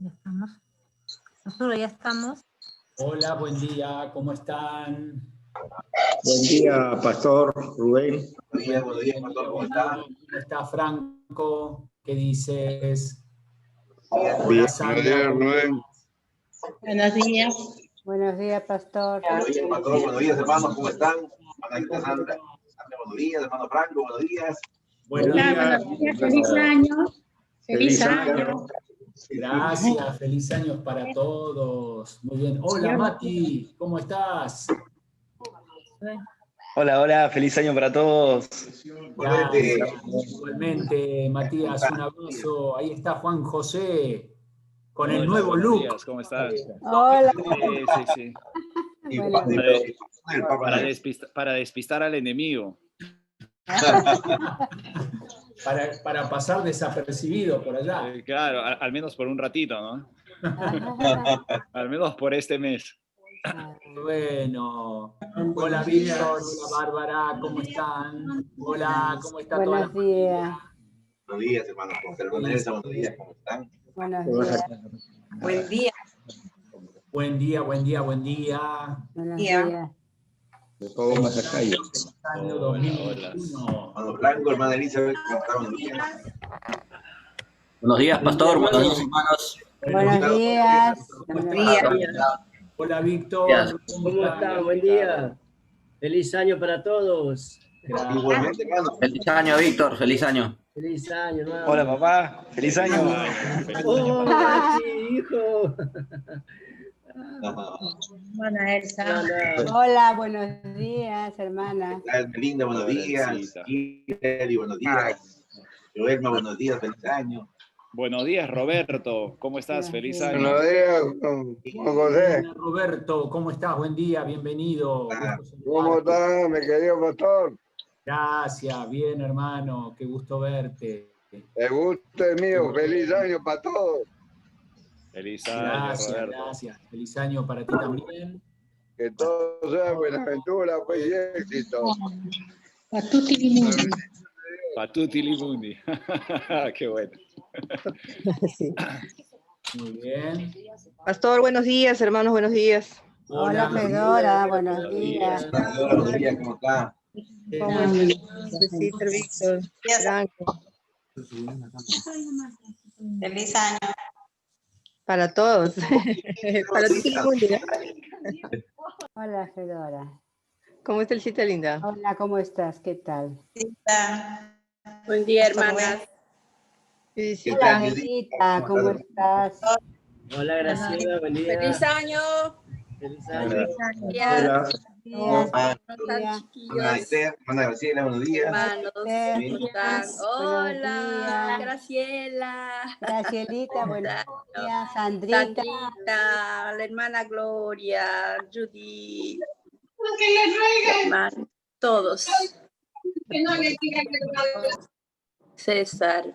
Ya estamos. Nosotros ya estamos. Hola, buen día, ¿cómo están? Buen día, Pastor Rubén. Buenos días, Pastor, ¿cómo está? ¿Cómo está Franco? ¿Qué dices? Hola, Sandra. Rubén. Buenos días. Buenos días, Pastor. Buenos días, Pastor. Buenos días, hermanos. ¿Cómo están? Hermanita Sandra. Buenos días, hermano Franco. Buenos días. Buenos Hola, días. buenos días. Feliz año. Feliz año. Gracias, feliz año para todos. Muy bien. Hola, Mati, ¿cómo estás? Hola, hola, feliz año para todos. Gracias. Igualmente, Matías, un abrazo. Ahí está Juan José con el nuevo look. ¿Cómo están? Hola. Sí. Para despistar al enemigo. Para pasar desapercibido por allá. Claro, al menos por un ratito, ¿no? Al menos por este mes. Bueno, hola Víctor, hola Bárbara, ¿cómo están? Hola, ¿cómo está toda la Buenos días. Buenos días, hermanos. Buenos días, ¿cómo están? Buenos días. Buen día. Buen día, buen día, buen día. Buenos días. De todo Mazacayo. Año Hola. 2021. Hermano Franco, hermana Elizabeth, ¿cómo están? Buenos días. Buenos días, Pastor. Buenos días, hermanos. Buenos días. ¿Cómo Buenos estás? días. Hola Víctor. ¿Cómo están? Buen día. Feliz año para todos. Igualmente, hermano. Feliz año, Víctor. Feliz año. Feliz año, hermano. Hola, papá. Feliz año. ¡Oh, Mati, hijo! Hermana Elsa. Hola, buenos días, hermana. Melinda, buenos días. Kiri, buenos días. Joelma, buenos días. Feliz año. Buenos días, Roberto. ¿Cómo estás? Feliz año. Buenos días, Juan José. Hola, Roberto, ¿cómo estás? Buen día, bienvenido. ¿Cómo estás, mi querido pastor? Gracias, bien hermano, qué gusto verte. El gusto es mío. Feliz año para todos. Feliz año, Gracias, Roberto. gracias. Feliz año para ti también. Que todo sea buenaventura, pues, y éxito. Patuti Limundi. Patuti Limundi. Qué bueno. Muy bien. Pastor, buenos días, hermanos, buenos días. Hola, Fedora, buenos días. Buenos días, ¿cómo está? ¿Cómo estás, Víctor? Franco? Feliz año. Para todos. Para ti, Limundi, ¿no? Hola, Fedora. ¿Cómo está el sitio, linda? Hola, ¿cómo estás? ¿Qué tal? Buen día, hermanas. Hola, Angelita, ¿cómo estás? Hola, Graciela, buen día. Feliz año. Feliz año. Hola. Días. Hermana Esther, hermana Graciela, buenos días. Hermanos, ¿cómo están? Hola, días. Graciela. Gracielita, buenos días. Sandrita. Sandrita, la hermana Gloria, Judy. Hermano, todos. César.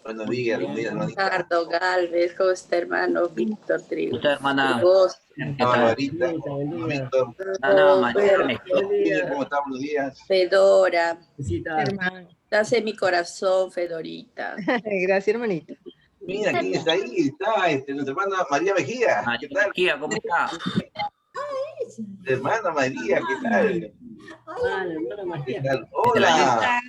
Buenos días, hermanita. Ricardo Galvez, ¿cómo está, hermano? Víctor Trigo. Usted, hermana. Vos. ¿Qué tal? Margarita, Buen día. Víctor. No, mañana México. Buen día. ¿Cómo está? Buenos días. Fedora. Visita. Hermano. Estás en mi corazón, Fedorita. Gracias, hermanita. Mira, ¿quién está ahí? Está nuestra hermana María Mejía. ¿Qué tal? María, ¿cómo está? Hermana María, ¿qué tal? Hola, hermana ¿Qué María. tal? Hola.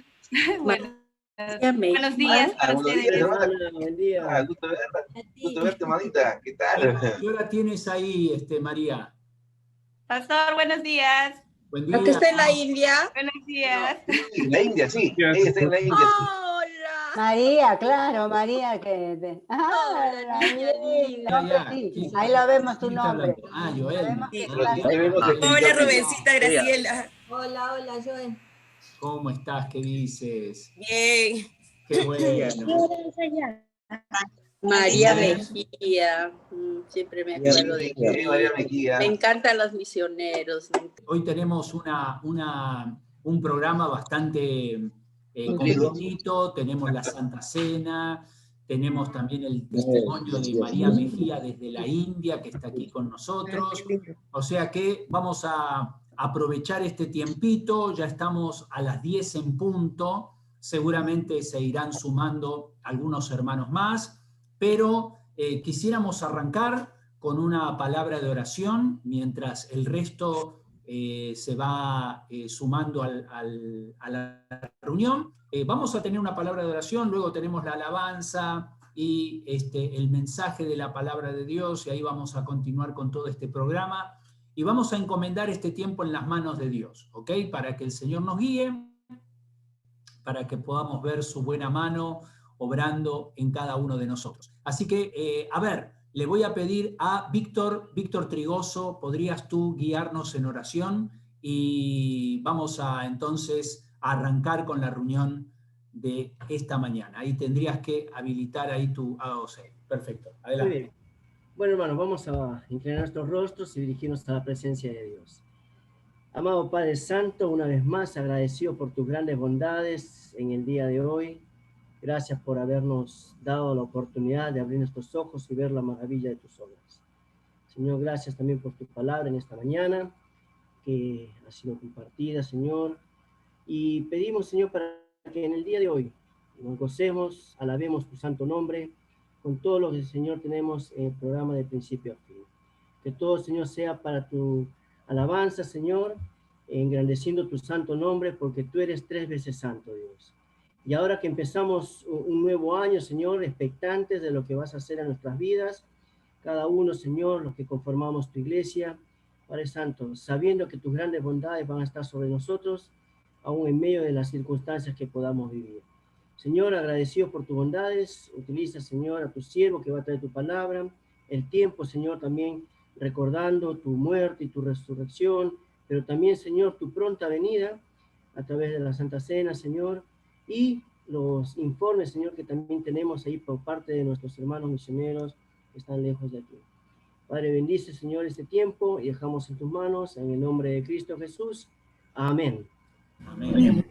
Buenos días para ustedes. Hermana, buen día. Gusto verte, hermanita. ¿Qué tal? ¿Qué hora tienes ahí, María? Pastor, buenos días. Buen ¿A que día. está en la India? Buenos días. Sí, la India, sí. Ella está en la India. Sí. Hola. María, claro, María que... Hola, niña linda. Nombre sí, ahí lo vemos tu nombre. Ah, Joel. Ahí vemos el Hola, Rubensita, Graciela. Hola, hola, Joel. ¿Cómo estás? ¿Qué dices? Bien. Qué bueno. María Mejía. Siempre me acuerdo de María Mejía. Me encantan los misioneros. Hoy tenemos un programa bastante completito. Tenemos la Santa Cena, tenemos también el testimonio de María Mejía desde la India, que está aquí con nosotros. O sea que vamos a aprovechar este tiempito. Ya estamos a las 10 en punto. Seguramente se irán sumando algunos hermanos más, pero quisiéramos arrancar con una palabra de oración mientras el resto se va sumando a la reunión. Vamos a tener una palabra de oración, luego tenemos la alabanza y el mensaje de la palabra de Dios, y ahí vamos a continuar con todo este programa. Y vamos a encomendar este tiempo en las manos de Dios, ¿ok? Para que el Señor nos guíe, para que podamos ver su buena mano obrando en cada uno de nosotros. Así que, a ver, le voy a pedir a Víctor Trigoso, ¿podrías tú guiarnos en oración? Y vamos a entonces a arrancar con la reunión de esta mañana. Ahí tendrías que habilitar ahí tu AOC. Perfecto, adelante. Muy bien. Bueno, hermanos, vamos a inclinar nuestros rostros y dirigirnos a la presencia de Dios. Amado Padre Santo, una vez más agradecido por tus grandes bondades en el día de hoy. Gracias por habernos dado la oportunidad de abrir nuestros ojos y ver la maravilla de tus obras. Señor, gracias también por tu palabra en esta mañana, que ha sido compartida, Señor. Y pedimos, Señor, para que en el día de hoy nos gocemos, alabemos tu santo nombre, con todo lo que, Señor, tenemos en el programa de principio a fin. Que todo, Señor, sea para tu alabanza, Señor, engrandeciendo tu santo nombre, porque tú eres 3 veces santo, Dios. Y ahora que empezamos un nuevo año, Señor, expectantes de lo que vas a hacer en nuestras vidas, cada uno, Señor, los que conformamos tu iglesia, Padre Santo, sabiendo que tus grandes bondades van a estar sobre nosotros, aún en medio de las circunstancias que podamos vivir. Señor, agradecido por tus bondades, utiliza, Señor, a tu siervo que va a traer tu palabra, el tiempo, Señor, también recordando tu muerte y tu resurrección, pero también, Señor, tu pronta venida a través de la Santa Cena, Señor, y los informes, Señor, que también tenemos ahí por parte de nuestros hermanos misioneros que están lejos de aquí. Padre, bendice, Señor, este tiempo y dejamos en tus manos, en el nombre de Cristo Jesús. Amén. Amén.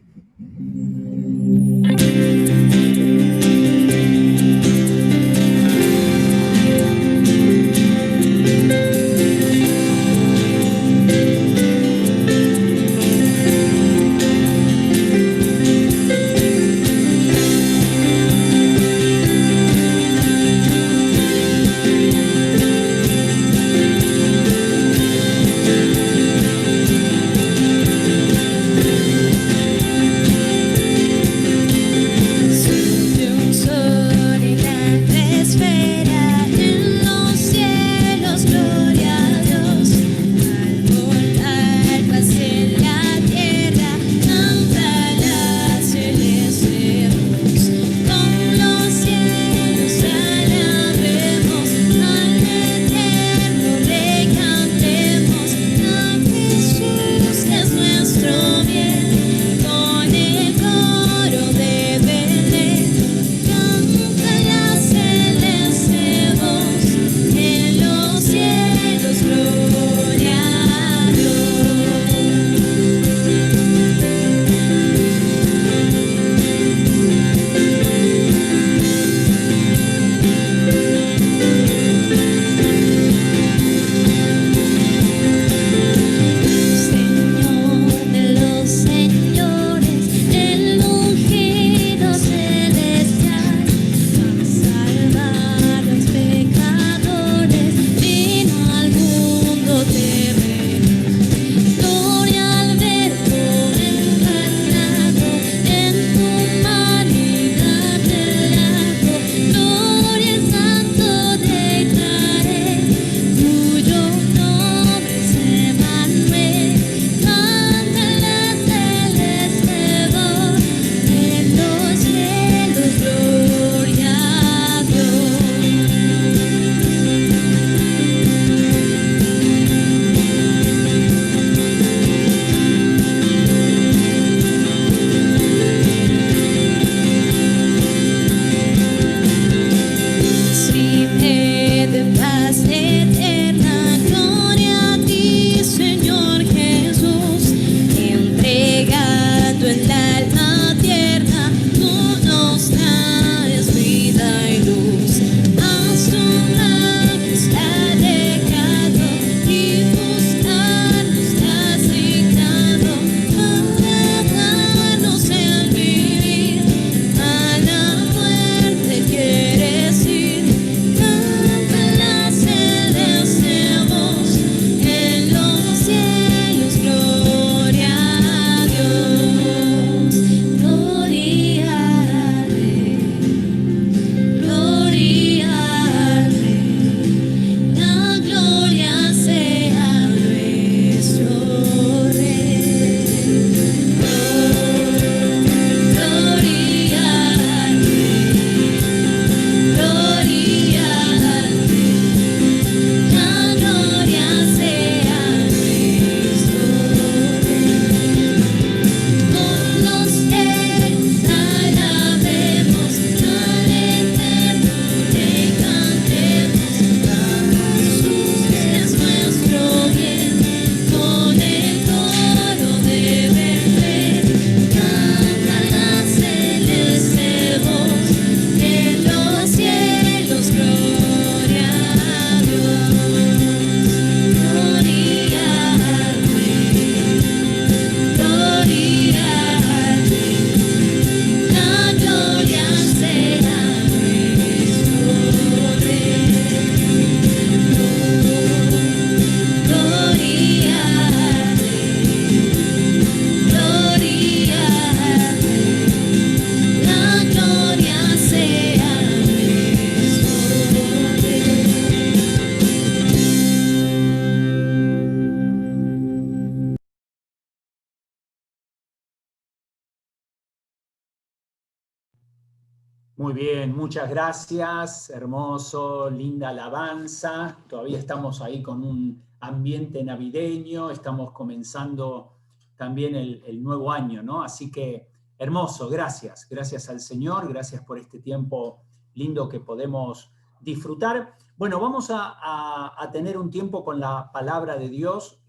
Muy bien, muchas gracias, hermoso, linda alabanza. Todavía estamos ahí con un ambiente navideño, estamos comenzando también el nuevo año, ¿no? Así que hermoso, gracias. Gracias al Señor, gracias por este tiempo lindo que podemos disfrutar. Bueno, vamos a tener un tiempo con la palabra de Dios.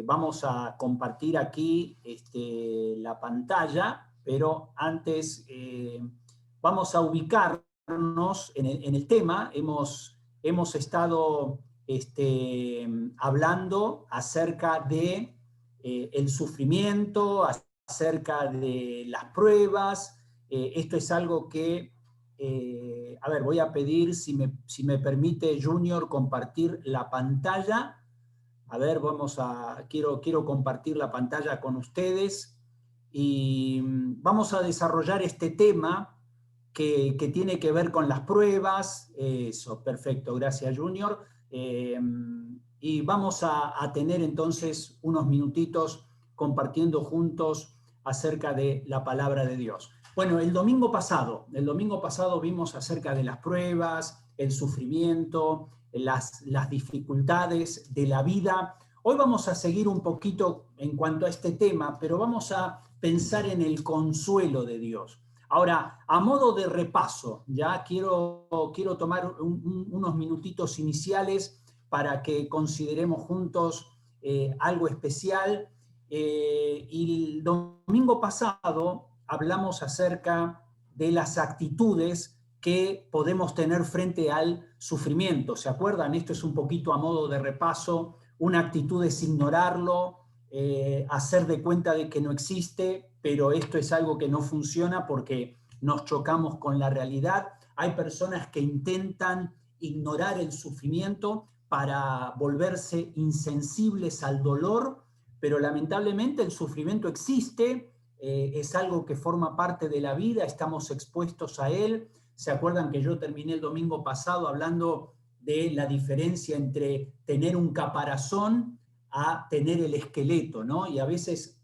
Vamos a compartir aquí la pantalla, pero antes vamos a ubicarnos en el tema. Hemos estado hablando acerca de el sufrimiento, acerca de las pruebas. Esto es algo que, a ver, voy a pedir, si me permite Junior, compartir la pantalla. A ver, quiero compartir la pantalla con ustedes y vamos a desarrollar este tema que tiene que ver con las pruebas. Eso, perfecto, gracias Junior. Y vamos a tener entonces unos minutitos compartiendo juntos acerca de la palabra de Dios. Bueno, el domingo pasado vimos acerca de las pruebas, el sufrimiento, las dificultades de la vida. Hoy vamos a seguir un poquito en cuanto a este tema, pero vamos a pensar en el consuelo de Dios. Ahora, a modo de repaso, ya quiero tomar unos minutitos iniciales para que consideremos juntos algo especial. Y el domingo pasado hablamos acerca de las actitudes que podemos tener frente al sufrimiento. ¿Se acuerdan? Esto es un poquito a modo de repaso. Una actitud es ignorarlo, hacer de cuenta de que no existe, pero esto es algo que no funciona porque nos chocamos con la realidad. Hay personas que intentan ignorar el sufrimiento para volverse insensibles al dolor, pero lamentablemente el sufrimiento existe, es algo que forma parte de la vida, estamos expuestos a él. ¿Se acuerdan que yo terminé el domingo pasado hablando de la diferencia entre tener un caparazón a tener el esqueleto, ¿no? Y a veces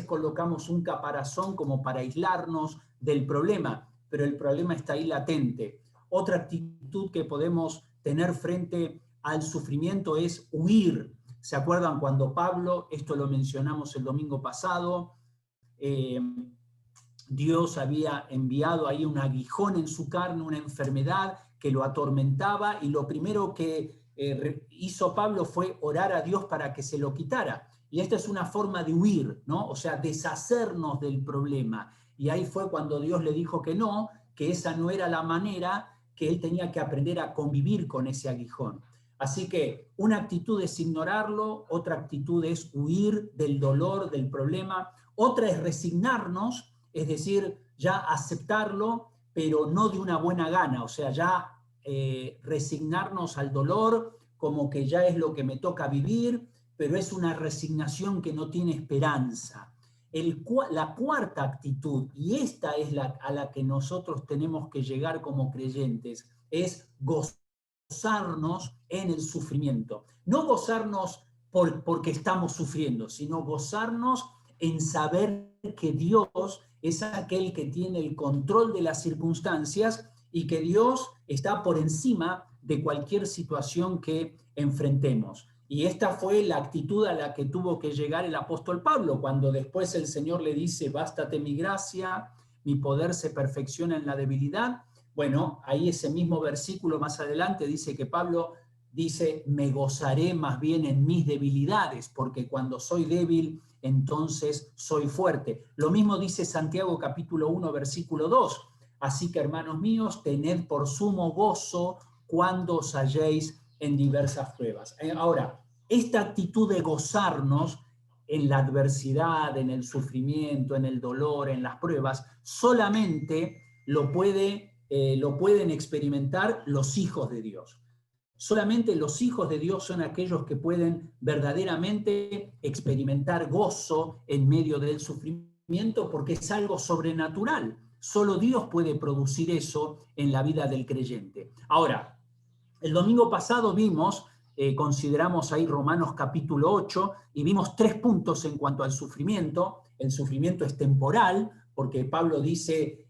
colocamos un caparazón como para aislarnos del problema, pero el problema está ahí latente. Otra actitud que podemos tener frente al sufrimiento es huir. ¿Se acuerdan cuando Pablo, esto lo mencionamos el domingo pasado, Dios había enviado ahí un aguijón en su carne, una enfermedad que lo atormentaba, y lo primero que hizo Pablo fue orar a Dios para que se lo quitara? Y esta es una forma de huir, ¿no? O sea, deshacernos del problema. Y ahí fue cuando Dios le dijo que no, que esa no era la manera, que él tenía que aprender a convivir con ese aguijón. Así que una actitud es ignorarlo, otra actitud es huir del dolor, del problema, otra es resignarnos, es decir, ya aceptarlo, pero no de una buena gana, o sea, ya resignarnos al dolor como que ya es lo que me toca vivir, pero es una resignación que no tiene esperanza. La cuarta actitud, y esta es a la que nosotros tenemos que llegar como creyentes, es gozarnos en el sufrimiento. No gozarnos porque estamos sufriendo, sino gozarnos en saber que Dios es aquel que tiene el control de las circunstancias y que Dios está por encima de cualquier situación que enfrentemos. Y esta fue la actitud a la que tuvo que llegar el apóstol Pablo, cuando después el Señor le dice, bástate mi gracia, mi poder se perfecciona en la debilidad. Bueno, ahí ese mismo versículo más adelante dice que Pablo dice, me gozaré más bien en mis debilidades, porque cuando soy débil, entonces soy fuerte. Lo mismo dice Santiago capítulo 1, versículo 2. Así que, hermanos míos, tened por sumo gozo cuando os halléis en diversas pruebas. Ahora, esta actitud de gozarnos en la adversidad, en el sufrimiento, en el dolor, en las pruebas, solamente lo pueden experimentar los hijos de Dios. Solamente los hijos de Dios son aquellos que pueden verdaderamente experimentar gozo en medio del sufrimiento, porque es algo sobrenatural. Solo Dios puede producir eso en la vida del creyente. Ahora, el domingo pasado consideramos ahí Romanos capítulo 8 y vimos 3 puntos en cuanto al sufrimiento. El sufrimiento es temporal, porque Pablo dice,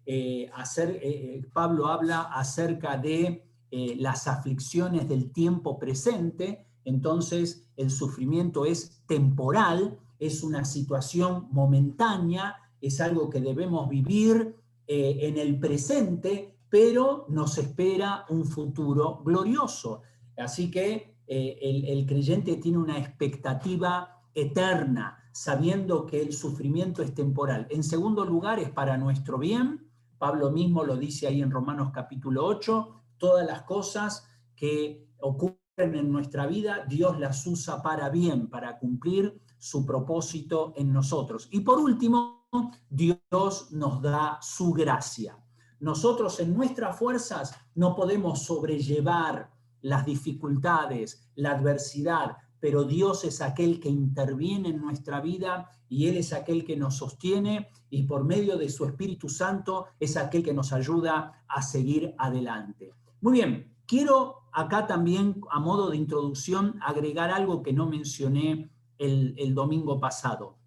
Pablo habla acerca de las aflicciones del tiempo presente. Entonces el sufrimiento es temporal, es una situación momentánea, es algo que debemos vivir en el presente, pero nos espera un futuro glorioso. Así que el creyente tiene una expectativa eterna, sabiendo que el sufrimiento es temporal. En segundo lugar, es para nuestro bien. Pablo mismo lo dice ahí en Romanos capítulo 8, todas las cosas que ocurren en nuestra vida, Dios las usa para bien, para cumplir su propósito en nosotros. Y por último, Dios nos da su gracia. Nosotros en nuestras fuerzas no podemos sobrellevar las dificultades, la adversidad, pero Dios es aquel que interviene en nuestra vida y Él es aquel que nos sostiene y por medio de su Espíritu Santo es aquel que nos ayuda a seguir adelante. Muy bien, quiero acá también a modo de introducción agregar algo que no mencioné el domingo pasado.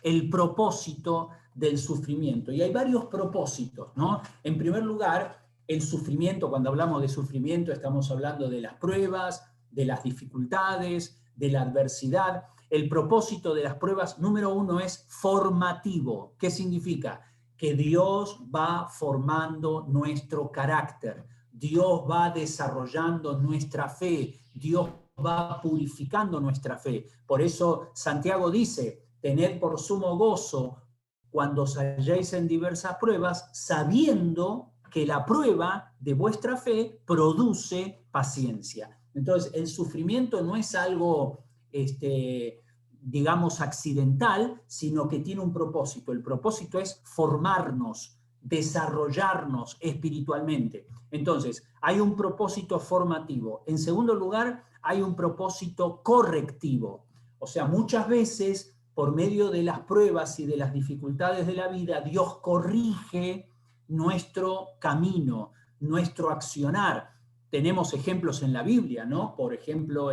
El propósito del sufrimiento. Y hay varios propósitos, ¿no? En primer lugar, el sufrimiento, cuando hablamos de sufrimiento, estamos hablando de las pruebas, de las dificultades, de la adversidad. El propósito de las pruebas, número uno, es formativo. ¿Qué significa? Que Dios va formando nuestro carácter, Dios va desarrollando nuestra fe, Dios va purificando nuestra fe. Por eso Santiago dice, tened por sumo gozo cuando os halléis en diversas pruebas, sabiendo que la prueba de vuestra fe produce paciencia. Entonces, el sufrimiento no es algo, digamos, accidental, sino que tiene un propósito. El propósito es formarnos, desarrollarnos espiritualmente. Entonces, hay un propósito formativo. En segundo lugar, hay un propósito correctivo. O sea, muchas veces, por medio de las pruebas y de las dificultades de la vida, Dios corrige nuestro camino, nuestro accionar. Tenemos ejemplos en la Biblia, ¿no? Por ejemplo,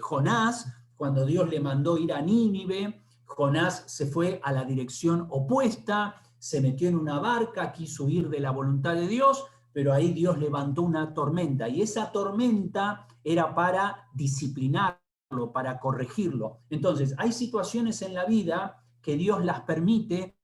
Jonás, cuando Dios le mandó ir a Nínive, Jonás se fue a la dirección opuesta, se metió en una barca, quiso huir de la voluntad de Dios, pero ahí Dios levantó una tormenta, y esa tormenta era para disciplinarlo, para corregirlo. Entonces, hay situaciones en la vida que Dios las permite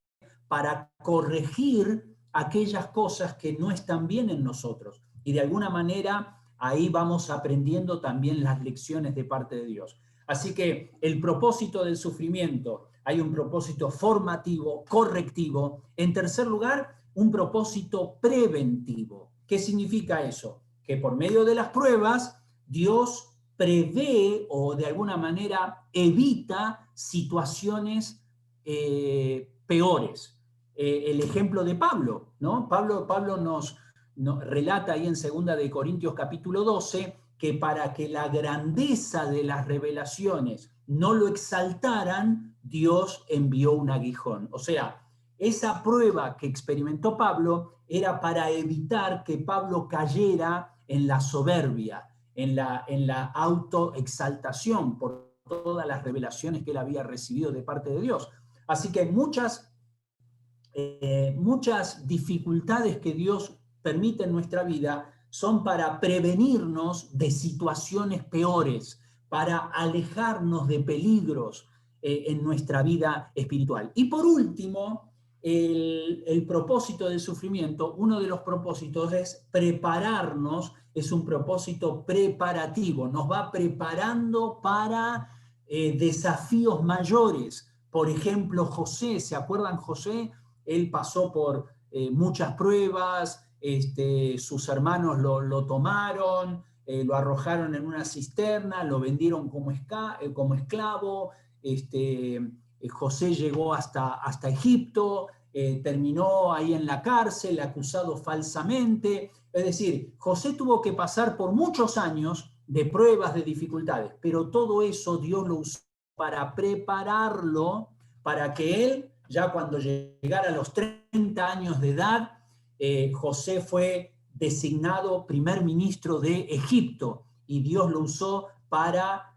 para corregir aquellas cosas que no están bien en nosotros. Y de alguna manera ahí vamos aprendiendo también las lecciones de parte de Dios. Así que el propósito del sufrimiento, hay un propósito formativo, correctivo. En tercer lugar, un propósito preventivo. ¿Qué significa eso? Que por medio de las pruebas, Dios prevé o de alguna manera evita situaciones peores. El ejemplo de Pablo, ¿no? Pablo nos relata ahí en 2 de Corintios capítulo 12 que para que la grandeza de las revelaciones no lo exaltaran, Dios envió un aguijón. O sea, esa prueba que experimentó Pablo era para evitar que Pablo cayera en la soberbia, en la autoexaltación por todas las revelaciones que él había recibido de parte de Dios. Así que muchas dificultades que Dios permite en nuestra vida son para prevenirnos de situaciones peores, para alejarnos de peligros en nuestra vida espiritual. Y por último, el propósito del sufrimiento, uno de los propósitos es prepararnos, es un propósito preparativo, nos va preparando para desafíos mayores. Por ejemplo, José, ¿se acuerdan José? Él pasó por muchas pruebas, sus hermanos lo tomaron, lo arrojaron en una cisterna, lo vendieron como esclavo, José llegó hasta Egipto, terminó ahí en la cárcel, acusado falsamente. Es decir, José tuvo que pasar por muchos años de pruebas, de dificultades, pero todo eso Dios lo usó para prepararlo, para que él, ya cuando llegara a los 30 años de edad, José fue designado primer ministro de Egipto y Dios lo usó para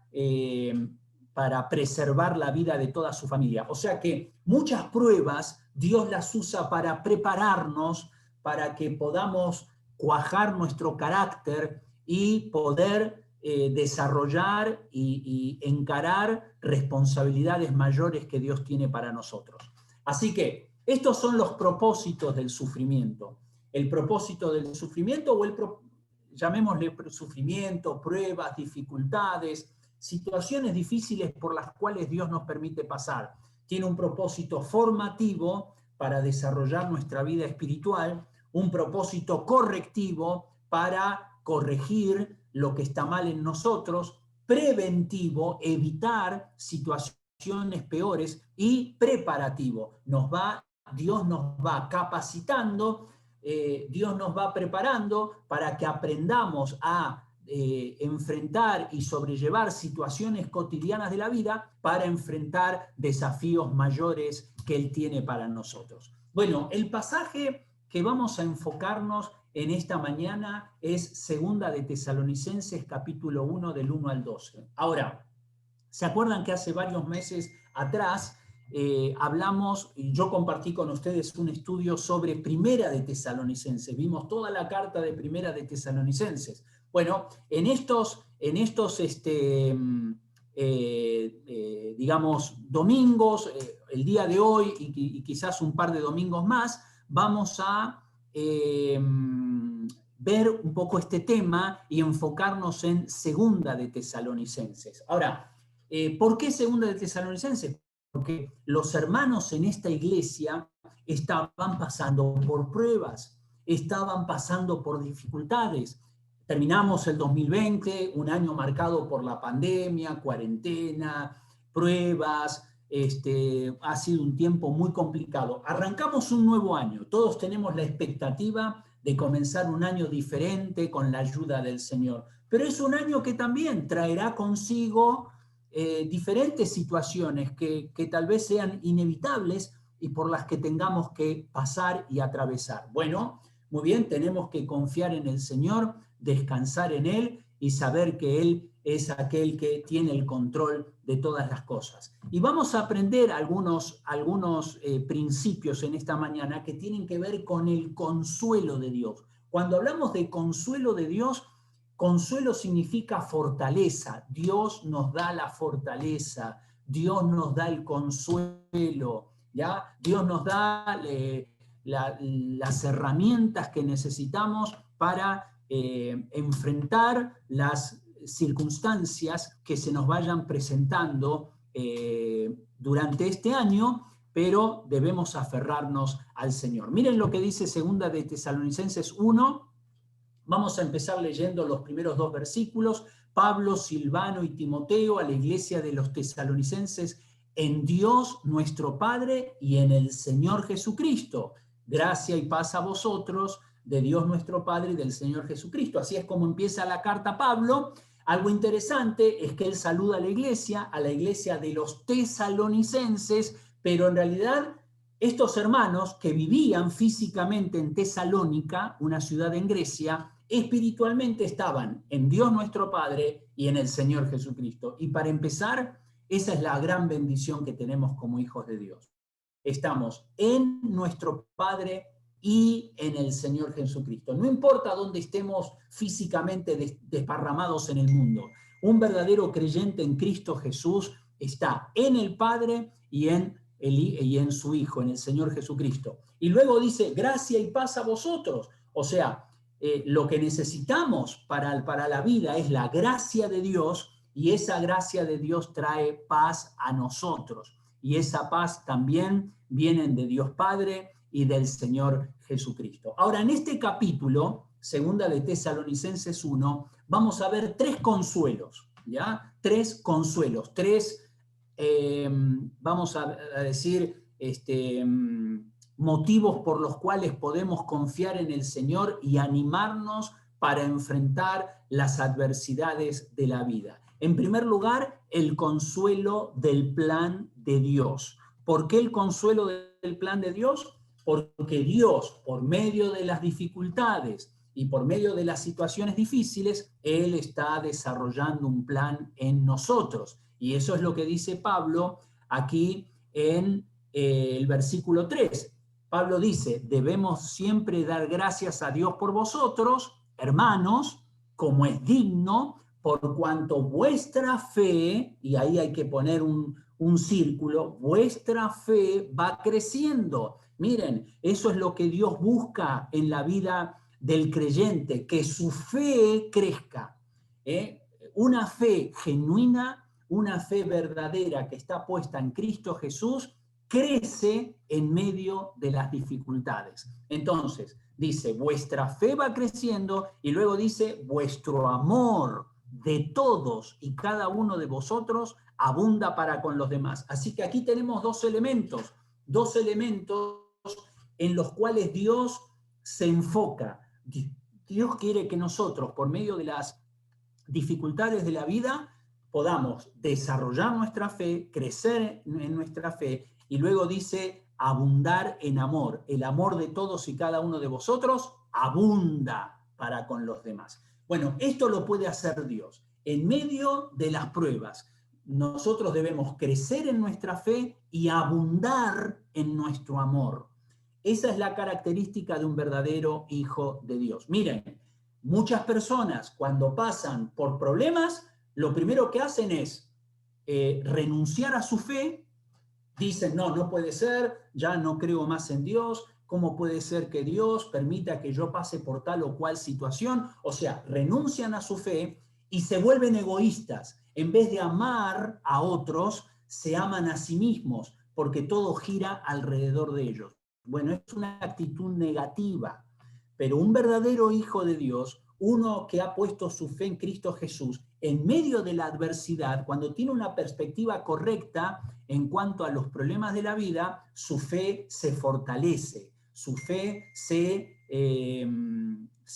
preservar la vida de toda su familia. O sea que muchas pruebas Dios las usa para prepararnos, para que podamos cuajar nuestro carácter y poder desarrollar y encarar responsabilidades mayores que Dios tiene para nosotros. Así que estos son los propósitos del sufrimiento. El propósito del sufrimiento, o llamémosle sufrimiento, pruebas, dificultades, situaciones difíciles por las cuales Dios nos permite pasar. Tiene un propósito formativo para desarrollar nuestra vida espiritual, un propósito correctivo para corregir lo que está mal en nosotros, preventivo, evitar situaciones peores, y preparativo. Dios nos va capacitando, Dios nos va preparando para que aprendamos a enfrentar y sobrellevar situaciones cotidianas de la vida para enfrentar desafíos mayores que Él tiene para nosotros. Bueno, el pasaje que vamos a enfocarnos en esta mañana es 2 de Tesalonicenses, capítulo 1, del 1 al 12. Ahora, ¿se acuerdan que hace varios meses atrás hablamos, y yo compartí con ustedes un estudio sobre Primera de Tesalonicenses? Vimos toda la carta de Primera de Tesalonicenses. Bueno, en estos digamos, domingos, el día de hoy y quizás un par de domingos más, vamos a ver un poco este tema y enfocarnos en 2 de Tesalonicenses. Ahora, ¿por qué 2 de Tesalonicenses? Porque los hermanos en esta iglesia estaban pasando por pruebas, estaban pasando por dificultades. Terminamos el 2020, un año marcado por la pandemia, cuarentena, pruebas, ha sido un tiempo muy complicado. Arrancamos un nuevo año, todos tenemos la expectativa de comenzar un año diferente con la ayuda del Señor, pero es un año que también traerá consigo diferentes situaciones que tal vez sean inevitables y por las que tengamos que pasar y atravesar. Bueno, muy bien, tenemos que confiar en el Señor, descansar en Él y saber que Él es aquel que tiene el control de todas las cosas. Y vamos a aprender algunos principios en esta mañana que tienen que ver con el consuelo de Dios. Cuando hablamos de consuelo de Dios, consuelo significa fortaleza. Dios nos da la fortaleza, Dios nos da el consuelo, ¿ya? Dios nos da las herramientas que necesitamos para enfrentar las circunstancias que se nos vayan presentando durante este año, pero debemos aferrarnos al Señor. Miren lo que dice 2 de Tesalonicenses 1. Vamos a empezar leyendo los primeros 2 versículos. Pablo, Silvano y Timoteo, a la iglesia de los tesalonicenses, en Dios nuestro Padre y en el Señor Jesucristo. Gracia y paz a vosotros, de Dios nuestro Padre y del Señor Jesucristo. Así es como empieza la carta Pablo. Algo interesante es que él saluda a la iglesia de los tesalonicenses, pero en realidad estos hermanos que vivían físicamente en Tesalónica, una ciudad en Grecia, espiritualmente estaban en Dios nuestro Padre y en el Señor Jesucristo. Y para empezar, esa es la gran bendición que tenemos como hijos de Dios. Estamos en nuestro Padre y en el Señor Jesucristo. No importa dónde estemos físicamente desparramados en el mundo, un verdadero creyente en Cristo Jesús está en el Padre y en su Hijo, en el Señor Jesucristo. Y luego dice, gracia y paz a vosotros. O sea, lo que necesitamos para la vida es la gracia de Dios, y esa gracia de Dios trae paz a nosotros. Y esa paz también viene de Dios Padre y del Señor Jesucristo. Ahora, en este capítulo, 2 de Tesalonicenses 1, vamos a ver 3 consuelos, ¿ya? 3 consuelos, 3, vamos a decir, motivos por los cuales podemos confiar en el Señor y animarnos para enfrentar las adversidades de la vida. En primer lugar, el consuelo del plan de Dios. ¿Por qué el consuelo del plan de Dios? Porque Dios, por medio de las dificultades y por medio de las situaciones difíciles, Él está desarrollando un plan en nosotros. Y eso es lo que dice Pablo aquí en el versículo 3. Pablo dice, debemos siempre dar gracias a Dios por vosotros, hermanos, como es digno, por cuanto vuestra fe, y ahí hay que poner un círculo, vuestra fe va creciendo. Miren, eso es lo que Dios busca en la vida del creyente, que su fe crezca. Una fe genuina, una fe verdadera que está puesta en Cristo Jesús, crece en medio de las dificultades. Entonces, dice, vuestra fe va creciendo, y luego dice, vuestro amor de todos y cada uno de vosotros abunda para con los demás. Así que aquí tenemos dos elementos en los cuales Dios se enfoca. Dios quiere que nosotros, por medio de las dificultades de la vida, podamos desarrollar nuestra fe, crecer en nuestra fe, y luego dice abundar en amor. El amor de todos y cada uno de vosotros abunda para con los demás. Bueno, esto lo puede hacer Dios. En medio de las pruebas, nosotros debemos crecer en nuestra fe y abundar en nuestro amor. Esa es la característica de un verdadero hijo de Dios. Miren, muchas personas cuando pasan por problemas, lo primero que hacen es renunciar a su fe. Dicen, no puede ser, ya no creo más en Dios, ¿cómo puede ser que Dios permita que yo pase por tal o cual situación? O sea, renuncian a su fe y se vuelven egoístas. En vez de amar a otros, se aman a sí mismos, porque todo gira alrededor de ellos. Bueno, es una actitud negativa, pero un verdadero hijo de Dios, uno que ha puesto su fe en Cristo Jesús, en medio de la adversidad, cuando tiene una perspectiva correcta en cuanto a los problemas de la vida, su fe se fortalece, su fe se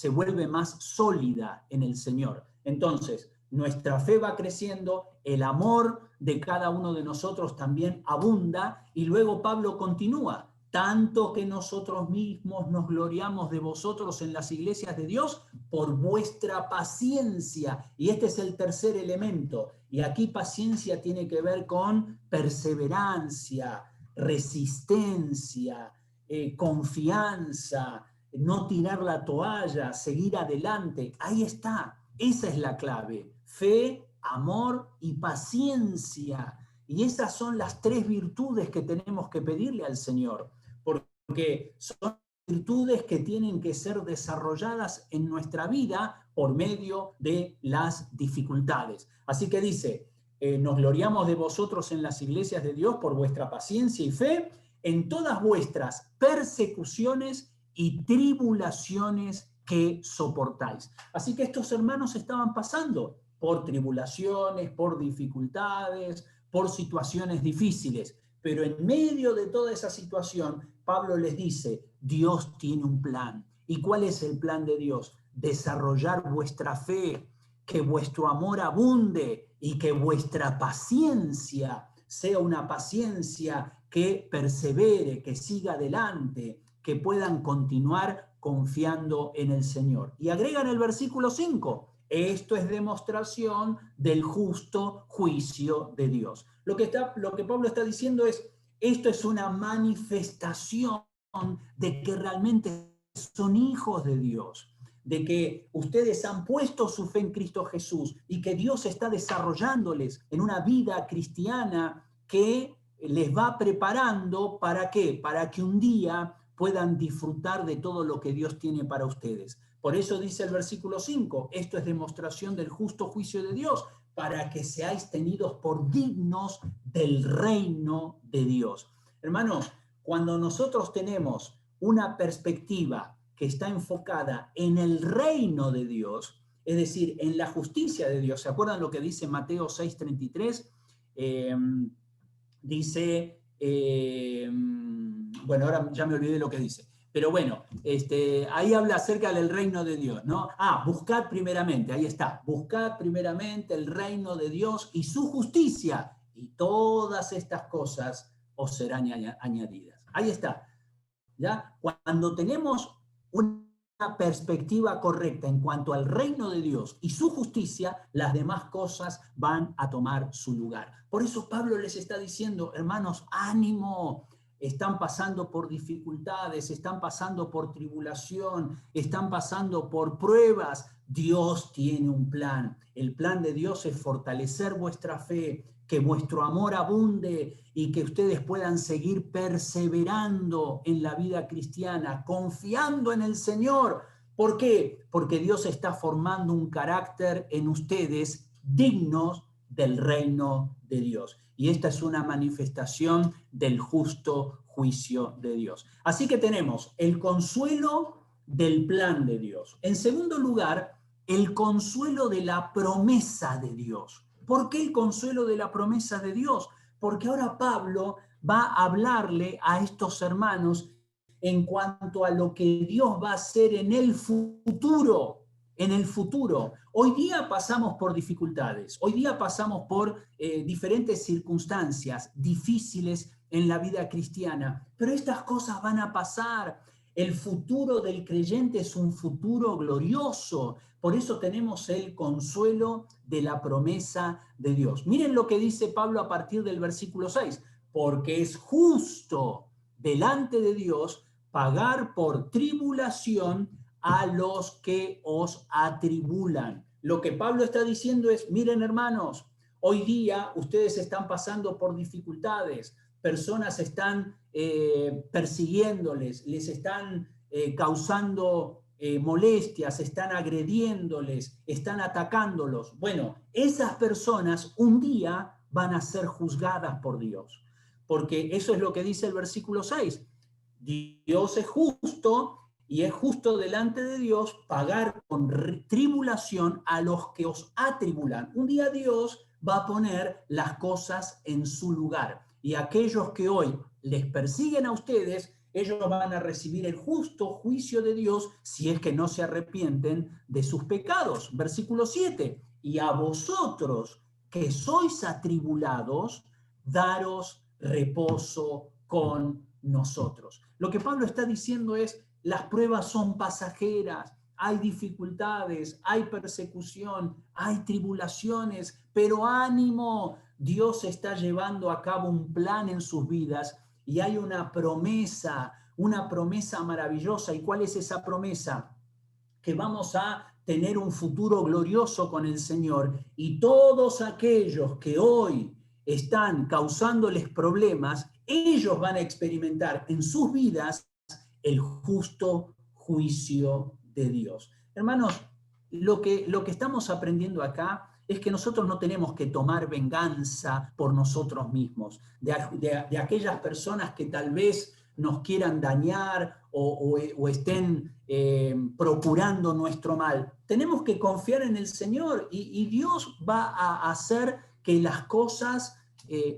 vuelve más sólida en el Señor. Entonces, nuestra fe va creciendo, el amor de cada uno de nosotros también abunda, y luego Pablo continúa, tanto que nosotros mismos nos gloriamos de vosotros en las iglesias de Dios por vuestra paciencia. Y este es el tercer elemento. Y aquí paciencia tiene que ver con perseverancia, resistencia, confianza, no tirar la toalla, seguir adelante. Ahí está. Esa es la clave. Fe, amor y paciencia. Y esas son las tres virtudes que tenemos que pedirle al Señor, porque son virtudes que tienen que ser desarrolladas en nuestra vida por medio de las dificultades. Así que dice, nos gloriamos de vosotros en las iglesias de Dios por vuestra paciencia y fe en todas vuestras persecuciones y tribulaciones que soportáis. Así que estos hermanos estaban pasando por tribulaciones, por dificultades, por situaciones difíciles, pero en medio de toda esa situación, Pablo les dice, Dios tiene un plan. ¿Y cuál es el plan de Dios? Desarrollar vuestra fe, que vuestro amor abunde y que vuestra paciencia sea una paciencia que persevere, que siga adelante, que puedan continuar confiando en el Señor. Y agregan el versículo 5, esto es demostración del justo juicio de Dios. Lo que Pablo está diciendo es, esto es una manifestación de que realmente son hijos de Dios, de que ustedes han puesto su fe en Cristo Jesús y que Dios está desarrollándoles en una vida cristiana que les va preparando, ¿para qué? Para que un día puedan disfrutar de todo lo que Dios tiene para ustedes. Por eso dice el versículo 5, esto es demostración del justo juicio de Dios, para que seáis tenidos por dignos del reino de Dios. Hermanos, cuando nosotros tenemos una perspectiva que está enfocada en el reino de Dios, es decir, en la justicia de Dios, ¿se acuerdan lo que dice Mateo 6:33? Dice, bueno, ahora ya me olvidé lo que dice, pero bueno, ahí habla acerca del reino de Dios, ¿no? Buscad primeramente, ahí está, buscad primeramente el reino de Dios y su justicia, y todas estas cosas os serán añadidas. Ahí está, ¿ya? Cuando tenemos una perspectiva correcta en cuanto al reino de Dios y su justicia, las demás cosas van a tomar su lugar. Por eso Pablo les está diciendo, hermanos, ánimo, están pasando por dificultades, están pasando por tribulación, están pasando por pruebas, Dios tiene un plan. El plan de Dios es fortalecer vuestra fe, que vuestro amor abunde y que ustedes puedan seguir perseverando en la vida cristiana, confiando en el Señor. ¿Por qué? Porque Dios está formando un carácter en ustedes dignos del reino de Dios. Y esta es una manifestación del justo juicio de Dios. Así que tenemos el consuelo del plan de Dios. En segundo lugar, el consuelo de la promesa de Dios. ¿Por qué el consuelo de la promesa de Dios? Porque ahora Pablo va a hablarle a estos hermanos en cuanto a lo que Dios va a hacer en el futuro. En el futuro. Hoy día pasamos por dificultades, hoy día pasamos por diferentes circunstancias difíciles en la vida cristiana, pero estas cosas van a pasar. El futuro del creyente es un futuro glorioso, por eso tenemos el consuelo de la promesa de Dios. Miren lo que dice Pablo a partir del versículo 6, porque es justo delante de Dios pagar por tribulación a los que os atribulan. Lo que Pablo está diciendo es, miren hermanos, hoy día ustedes están pasando por dificultades, personas están persiguiéndoles, les están causando molestias, están agrediéndoles, están atacándolos. Bueno, esas personas un día van a ser juzgadas por Dios, porque eso es lo que dice el versículo 6. Dios es justo y es justo delante de Dios pagar con tribulación a los que os atribulan. Un día Dios va a poner las cosas en su lugar. Y aquellos que hoy les persiguen a ustedes, ellos van a recibir el justo juicio de Dios si es que no se arrepienten de sus pecados. Versículo 7. Y a vosotros que sois atribulados, daros reposo con nosotros. Lo que Pablo está diciendo es, las pruebas son pasajeras, hay dificultades, hay persecución, hay tribulaciones, pero ánimo, Dios está llevando a cabo un plan en sus vidas y hay una promesa maravillosa. ¿Y cuál es esa promesa? Que vamos a tener un futuro glorioso con el Señor y todos aquellos que hoy están causándoles problemas, ellos van a experimentar en sus vidas el justo juicio de Dios. Hermanos, lo que estamos aprendiendo acá es que nosotros no tenemos que tomar venganza por nosotros mismos, de aquellas personas que tal vez nos quieran dañar o estén procurando nuestro mal. Tenemos que confiar en el Señor y Dios va a hacer que las cosas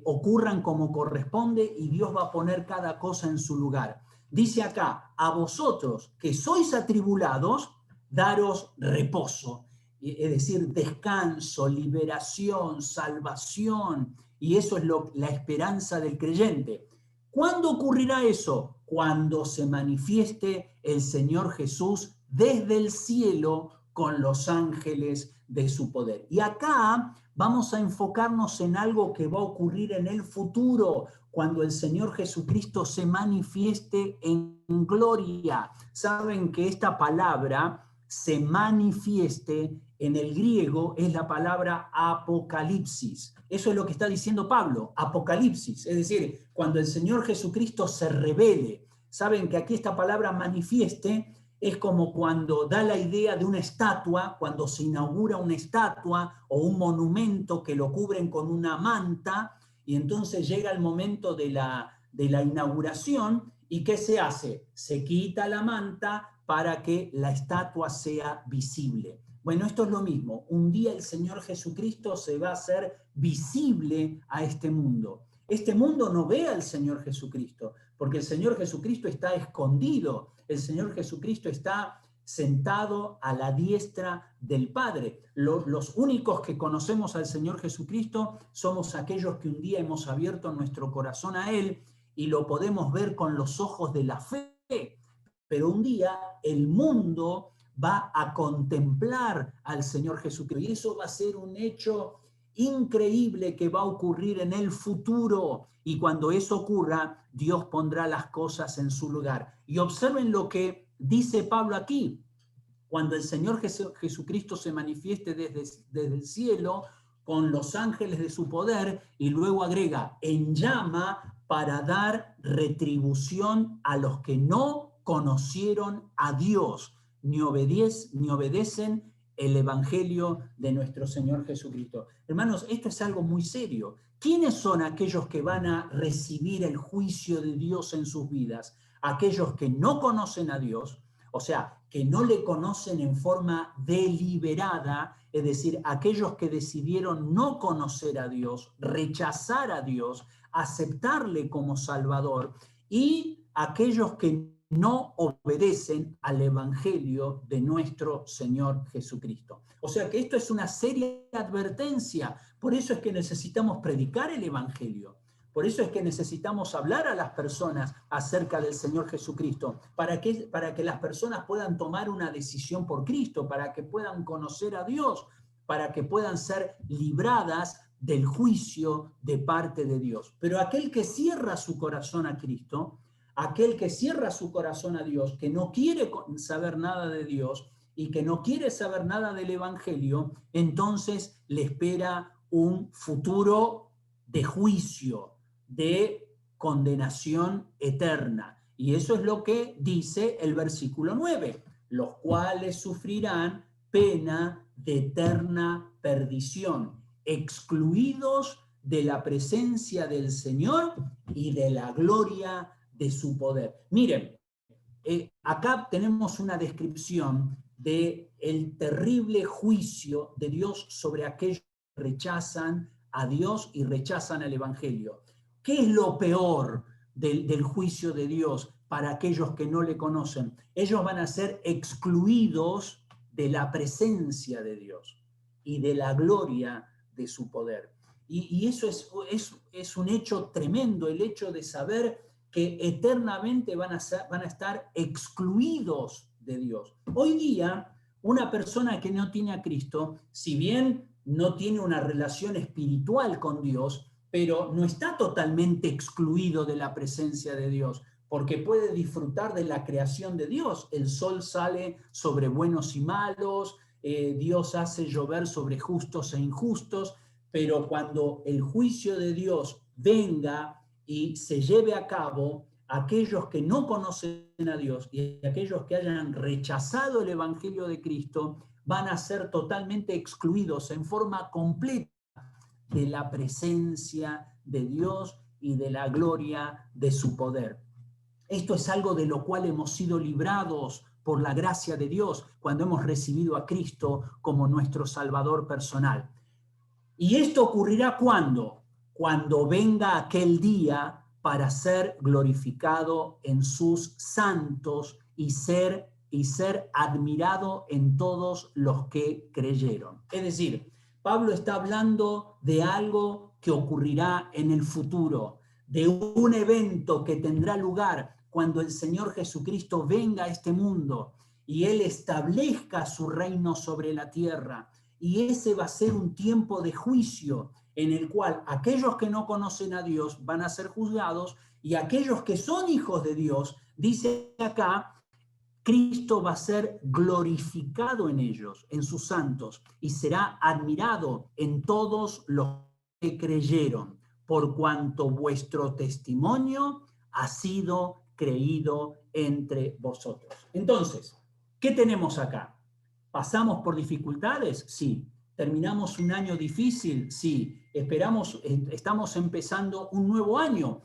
ocurran como corresponde y Dios va a poner cada cosa en su lugar. Dice acá, a vosotros que sois atribulados, daros reposo, es decir, descanso, liberación, salvación, y eso es la esperanza del creyente. ¿Cuándo ocurrirá eso? Cuando se manifieste el Señor Jesús desde el cielo con los ángeles de su poder. Y acá vamos a enfocarnos en algo que va a ocurrir en el futuro, cuando el Señor Jesucristo se manifieste en gloria. Saben que esta palabra, se manifieste, en el griego es la palabra apocalipsis. Eso es lo que está diciendo Pablo, apocalipsis. Es decir, cuando el Señor Jesucristo se revele. Saben que aquí esta palabra manifieste es como cuando da la idea de una estatua, cuando se inaugura una estatua o un monumento que lo cubren con una manta, y entonces llega el momento de la inauguración, ¿y qué se hace? Se quita la manta para que la estatua sea visible. Bueno, esto es lo mismo. Un día el Señor Jesucristo se va a hacer visible a este mundo. Este mundo no ve al Señor Jesucristo, porque el Señor Jesucristo está escondido. El Señor Jesucristo está sentado a la diestra del Padre. Los únicos que conocemos al Señor Jesucristo somos aquellos que un día hemos abierto nuestro corazón a Él y lo podemos ver con los ojos de la fe. Pero un día el mundo va a contemplar al Señor Jesucristo y eso va a ser un hecho increíble que va a ocurrir en el futuro. Y cuando eso ocurra, Dios pondrá las cosas en su lugar. Y observen lo que dice Pablo aquí. Cuando el Señor Jesucristo se manifieste desde el cielo con los ángeles de su poder, y luego agrega, en llama para dar retribución a los que no conocieron a Dios, ni obedecen el evangelio de nuestro Señor Jesucristo. Hermanos, esto es algo muy serio. ¿Quiénes son aquellos que van a recibir el juicio de Dios en sus vidas? Aquellos que no conocen a Dios, o sea, que no le conocen en forma deliberada, es decir, aquellos que decidieron no conocer a Dios, rechazar a Dios, aceptarle como Salvador, y aquellos que no obedecen al evangelio de nuestro Señor Jesucristo. O sea que esto es una seria advertencia. Por eso es que necesitamos predicar el evangelio. Por eso es que necesitamos hablar a las personas acerca del Señor Jesucristo, para que las personas puedan tomar una decisión por Cristo, para que puedan conocer a Dios, para que puedan ser libradas del juicio de parte de Dios. Pero aquel que cierra su corazón a Cristo, aquel que cierra su corazón a Dios, que no quiere saber nada de Dios y que no quiere saber nada del Evangelio, entonces le espera un futuro de juicio, de condenación eterna. Y eso es lo que dice el versículo 9, los cuales sufrirán pena de eterna perdición, excluidos de la presencia del Señor y de la gloria de su poder. Miren, acá tenemos una descripción del terrible juicio de Dios sobre aquellos que rechazan a Dios y rechazan el Evangelio. ¿Qué es lo peor del juicio de Dios para aquellos que no le conocen? Ellos van a ser excluidos de la presencia de Dios y de la gloria de su poder. Y eso es un hecho tremendo, el hecho de saber que eternamente van a estar excluidos de Dios. Hoy día, una persona que no tiene a Cristo, si bien no tiene una relación espiritual con Dios, pero no está totalmente excluido de la presencia de Dios, porque puede disfrutar de la creación de Dios. El sol sale sobre buenos y malos, Dios hace llover sobre justos e injustos, pero cuando el juicio de Dios venga y se lleve a cabo, aquellos que no conocen a Dios y aquellos que hayan rechazado el Evangelio de Cristo van a ser totalmente excluidos en forma completa de la presencia de Dios y de la gloria de su poder. Esto es algo de lo cual hemos sido librados por la gracia de Dios cuando hemos recibido a Cristo como nuestro Salvador personal. ¿Y esto ocurrirá cuándo? Cuando venga aquel día para ser glorificado en sus santos y ser admirado en todos los que creyeron. Es decir, Pablo está hablando de algo que ocurrirá en el futuro, de un evento que tendrá lugar cuando el Señor Jesucristo venga a este mundo y Él establezca su reino sobre la tierra. Y ese va a ser un tiempo de juicio en el cual aquellos que no conocen a Dios van a ser juzgados y aquellos que son hijos de Dios, dice acá, Cristo va a ser glorificado en ellos, en sus santos, y será admirado en todos los que creyeron, por cuanto vuestro testimonio ha sido creído entre vosotros. Entonces, ¿qué tenemos acá? ¿Pasamos por dificultades? Sí. ¿Terminamos un año difícil? Sí. Estamos empezando un nuevo año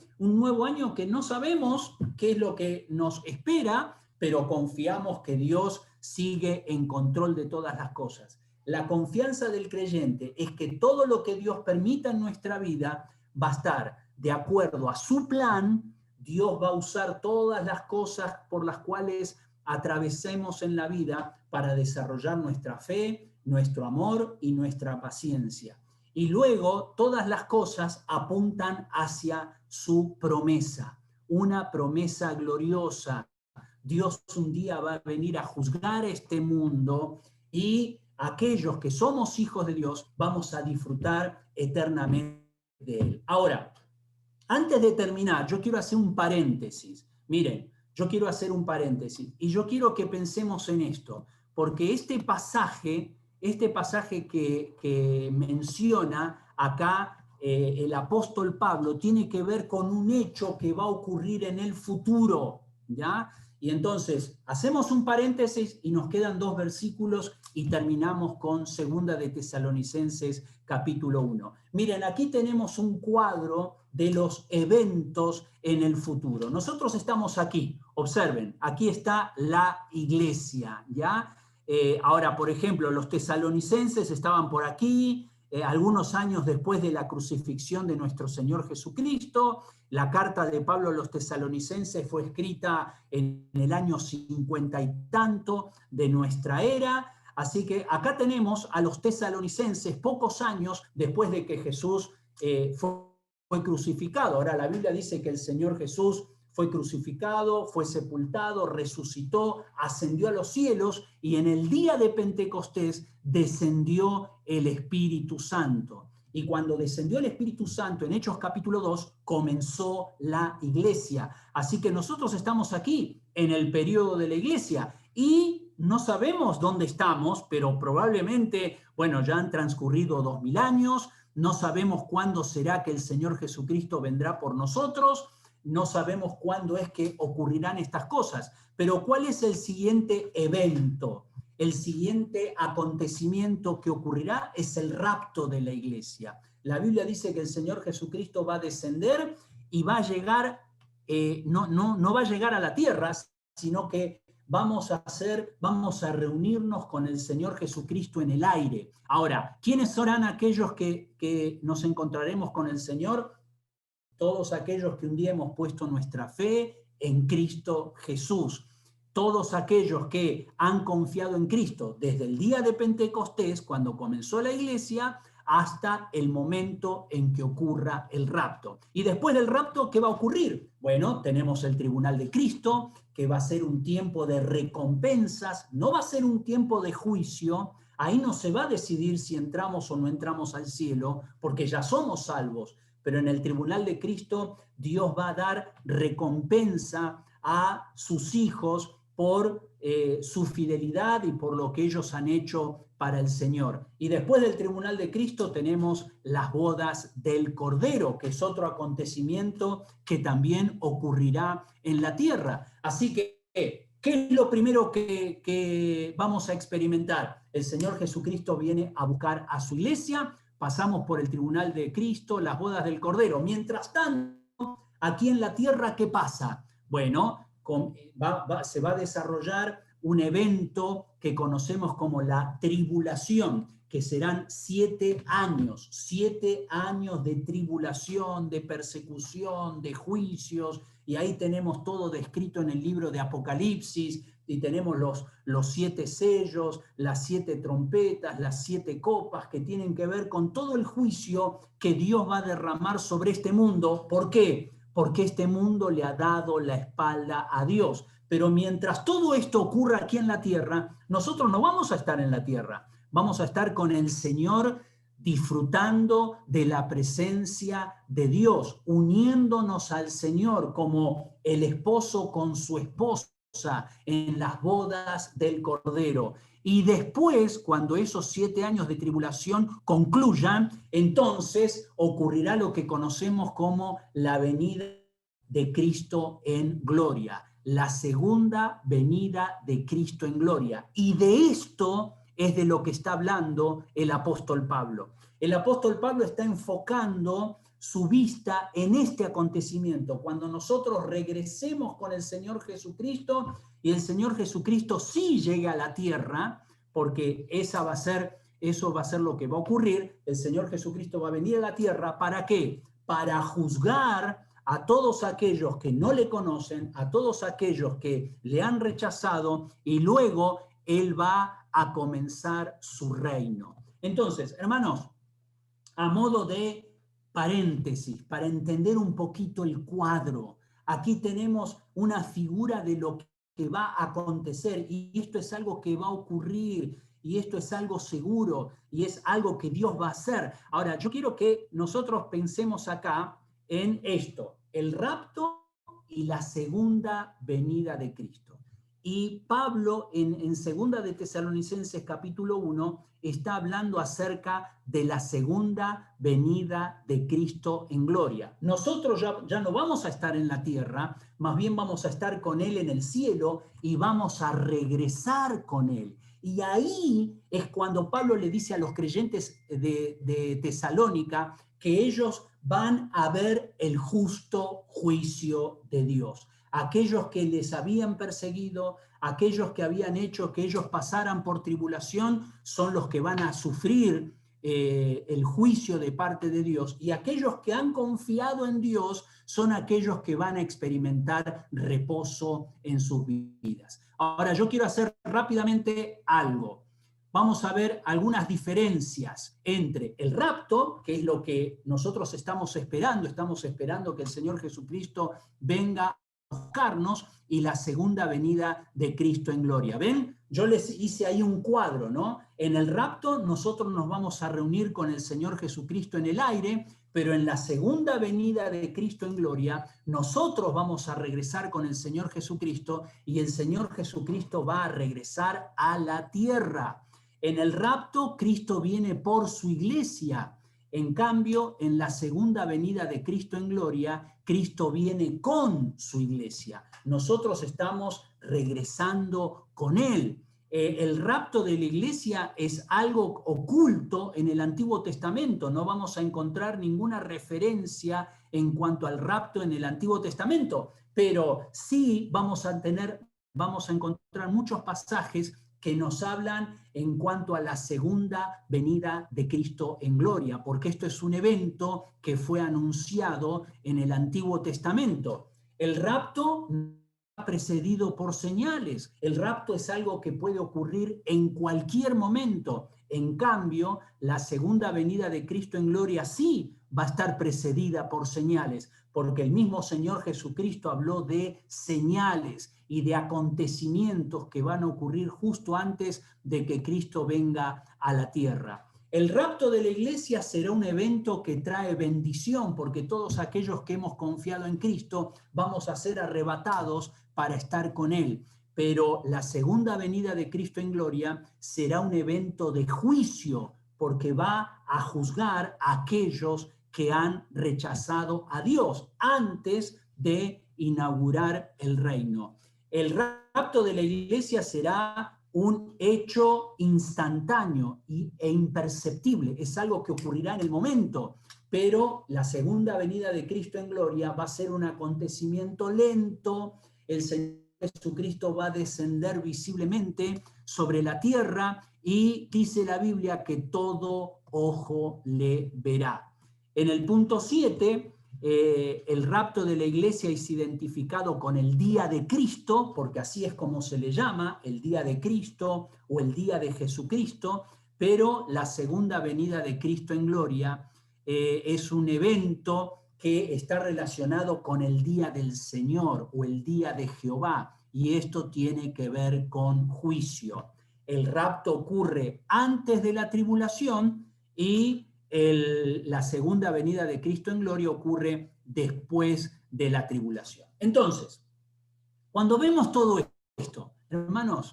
que no sabemos qué es lo que nos espera, pero confiamos que Dios sigue en control de todas las cosas. La confianza del creyente es que todo lo que Dios permita en nuestra vida va a estar de acuerdo a su plan. Dios va a usar todas las cosas por las cuales atravesemos en la vida para desarrollar nuestra fe, nuestro amor y nuestra paciencia. Y luego todas las cosas apuntan hacia su promesa, una promesa gloriosa. Dios un día va a venir a juzgar este mundo y aquellos que somos hijos de Dios vamos a disfrutar eternamente de Él. Ahora, antes de terminar, yo quiero hacer un paréntesis. Miren, yo quiero hacer un paréntesis y yo quiero que pensemos en esto, porque este pasaje que menciona acá el apóstol Pablo tiene que ver con un hecho que va a ocurrir en el futuro, ¿ya? Y entonces, hacemos un paréntesis y nos quedan 2 versículos y terminamos con 2 de Tesalonicenses capítulo 1. Miren, aquí tenemos un cuadro de los eventos en el futuro. Nosotros estamos aquí, observen, aquí está la iglesia, ¿ya? Ahora, por ejemplo, los tesalonicenses estaban por aquí, algunos años después de la crucifixión de nuestro Señor Jesucristo. La carta de Pablo a los tesalonicenses fue escrita en el año 50 y tanto de nuestra era. Así que acá tenemos a los tesalonicenses pocos años después de que Jesús fue crucificado. Ahora la Biblia dice que el Señor Jesús fue crucificado, fue sepultado, resucitó, ascendió a los cielos y en el día de Pentecostés descendió el Espíritu Santo. Y cuando descendió el Espíritu Santo en Hechos capítulo 2, comenzó la iglesia. Así que nosotros estamos aquí en el periodo de la iglesia y no sabemos dónde estamos, pero probablemente, bueno, ya han transcurrido 2000 años, no sabemos cuándo será que el Señor Jesucristo vendrá por nosotros, no sabemos cuándo es que ocurrirán estas cosas, pero ¿cuál es el siguiente evento? El siguiente acontecimiento que ocurrirá es el rapto de la iglesia. La Biblia dice que el Señor Jesucristo va a descender y va a llegar, no va a llegar a la tierra, sino que vamos a reunirnos con el Señor Jesucristo en el aire. Ahora, ¿quiénes serán aquellos que nos encontraremos con el Señor? Todos aquellos que un día hemos puesto nuestra fe en Cristo Jesús. Todos aquellos que han confiado en Cristo desde el día de Pentecostés, cuando comenzó la iglesia, hasta el momento en que ocurra el rapto. Y después del rapto, ¿qué va a ocurrir? Bueno, tenemos el tribunal de Cristo, que va a ser un tiempo de recompensas, no va a ser un tiempo de juicio. Ahí no se va a decidir si entramos o no entramos al cielo, porque ya somos salvos. Pero en el tribunal de Cristo, Dios va a dar recompensa a sus hijos por su fidelidad y por lo que ellos han hecho para el Señor. Y después del tribunal de Cristo tenemos las bodas del Cordero, que es otro acontecimiento que también ocurrirá en la tierra. Así que, ¿qué es lo primero que vamos a experimentar? El Señor Jesucristo viene a buscar a su iglesia, pasamos por el tribunal de Cristo, las bodas del Cordero. Mientras tanto, aquí en la tierra, ¿qué pasa? Bueno, se va a desarrollar un evento que conocemos como la tribulación, que serán 7 años de tribulación, de persecución, de juicios, y ahí tenemos todo descrito en el libro de Apocalipsis, y tenemos los 7 sellos, las 7 trompetas, las 7 copas, que tienen que ver con todo el juicio que Dios va a derramar sobre este mundo. ¿Por qué? Porque este mundo le ha dado la espalda a Dios. Pero mientras todo esto ocurra aquí en la tierra, nosotros no vamos a estar en la tierra. Vamos a estar con el Señor disfrutando de la presencia de Dios, uniéndonos al Señor como el esposo con su esposa en las bodas del Cordero. Y después, cuando esos 7 años de tribulación concluyan, entonces ocurrirá lo que conocemos como la venida de Cristo en gloria, la segunda venida de Cristo en gloria. Y de esto es de lo que está hablando el apóstol Pablo. El apóstol Pablo está enfocando su vista en este acontecimiento, cuando nosotros regresemos con el Señor Jesucristo y el Señor Jesucristo sí llegue a la tierra, porque eso va a ser lo que va a ocurrir. El Señor Jesucristo va a venir a la tierra, ¿para qué? Para juzgar a todos aquellos que no le conocen, a todos aquellos que le han rechazado, y luego Él va a comenzar su reino. Entonces, hermanos, a modo de paréntesis, para entender un poquito el cuadro, aquí tenemos una figura de lo que va a acontecer, y esto es algo que va a ocurrir y esto es algo seguro y es algo que Dios va a hacer. Ahora, yo quiero que nosotros pensemos acá en esto, el rapto y la segunda venida de Cristo. Y Pablo en segunda de Tesalonicenses capítulo 1 está hablando acerca de la segunda venida de Cristo en gloria. Nosotros ya no vamos a estar en la tierra, más bien vamos a estar con Él en el cielo y vamos a regresar con Él. Y ahí es cuando Pablo le dice a los creyentes de Tesalónica que ellos van a ver el justo juicio de Dios. Aquellos que les habían perseguido, aquellos que habían hecho que ellos pasaran por tribulación, son los que van a sufrir el juicio de parte de Dios, y aquellos que han confiado en Dios son aquellos que van a experimentar reposo en sus vidas. Ahora, yo quiero hacer rápidamente algo. Vamos a ver algunas diferencias entre el rapto, que es lo que nosotros estamos esperando que el Señor Jesucristo venga buscarnos, y la segunda venida de Cristo en gloria. ¿Ven? Yo les hice ahí un cuadro, ¿no? En el rapto nosotros nos vamos a reunir con el Señor Jesucristo en el aire, pero en la segunda venida de Cristo en gloria, nosotros vamos a regresar con el Señor Jesucristo y el Señor Jesucristo va a regresar a la tierra. En el rapto, Cristo viene por su iglesia. En cambio, en la segunda venida de Cristo en gloria, Cristo viene con su iglesia. Nosotros estamos regresando con Él. El rapto de la iglesia es algo oculto en el Antiguo Testamento. No vamos a encontrar ninguna referencia en cuanto al rapto en el Antiguo Testamento, pero sí vamos a encontrar muchos pasajes que nos hablan en cuanto a la segunda venida de Cristo en gloria, porque esto es un evento que fue anunciado en el Antiguo Testamento. El rapto está precedido por señales. El rapto es algo que puede ocurrir en cualquier momento. En cambio, la segunda venida de Cristo en gloria sí va a estar precedida por señales, porque el mismo Señor Jesucristo habló de señales y de acontecimientos que van a ocurrir justo antes de que Cristo venga a la tierra. El rapto de la iglesia será un evento que trae bendición, porque todos aquellos que hemos confiado en Cristo vamos a ser arrebatados para estar con Él. Pero la segunda venida de Cristo en gloria será un evento de juicio, porque va a juzgar a aquellos que han rechazado a Dios antes de inaugurar el reino. El rapto de la iglesia será un hecho instantáneo e imperceptible, es algo que ocurrirá en el momento, pero la segunda venida de Cristo en gloria va a ser un acontecimiento lento. El Señor Jesucristo va a descender visiblemente sobre la tierra y dice la Biblia que todo ojo le verá. En el punto 7, el rapto de la iglesia es identificado con el día de Cristo, porque así es como se le llama, el día de Cristo o el día de Jesucristo, pero la segunda venida de Cristo en gloria es un evento que está relacionado con el día del Señor o el día de Jehová, y esto tiene que ver con juicio. El rapto ocurre antes de la tribulación y la segunda venida de Cristo en gloria ocurre después de la tribulación. Entonces, cuando vemos todo esto, hermanos,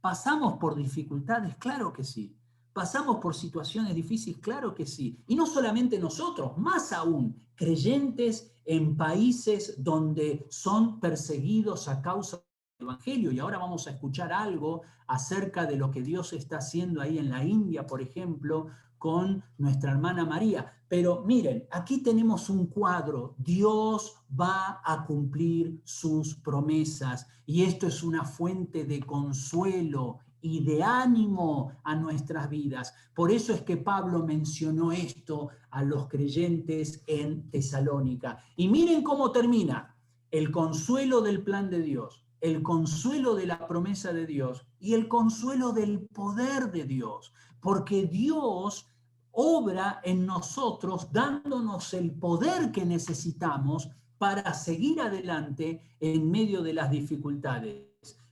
¿pasamos por dificultades? Claro que sí. ¿Pasamos por situaciones difíciles? Claro que sí. Y no solamente nosotros, más aún, creyentes en países donde son perseguidos a causa del Evangelio. Y ahora vamos a escuchar algo acerca de lo que Dios está haciendo ahí en la India, por ejemplo, con nuestra hermana María. Pero miren, aquí tenemos un cuadro. Dios va a cumplir sus promesas y esto es una fuente de consuelo y de ánimo a nuestras vidas. Por eso es que Pablo mencionó esto a los creyentes en Tesalónica. Y miren cómo termina: el consuelo del plan de Dios, el consuelo de la promesa de Dios y el consuelo del poder de Dios, porque Dios obra en nosotros dándonos el poder que necesitamos para seguir adelante en medio de las dificultades.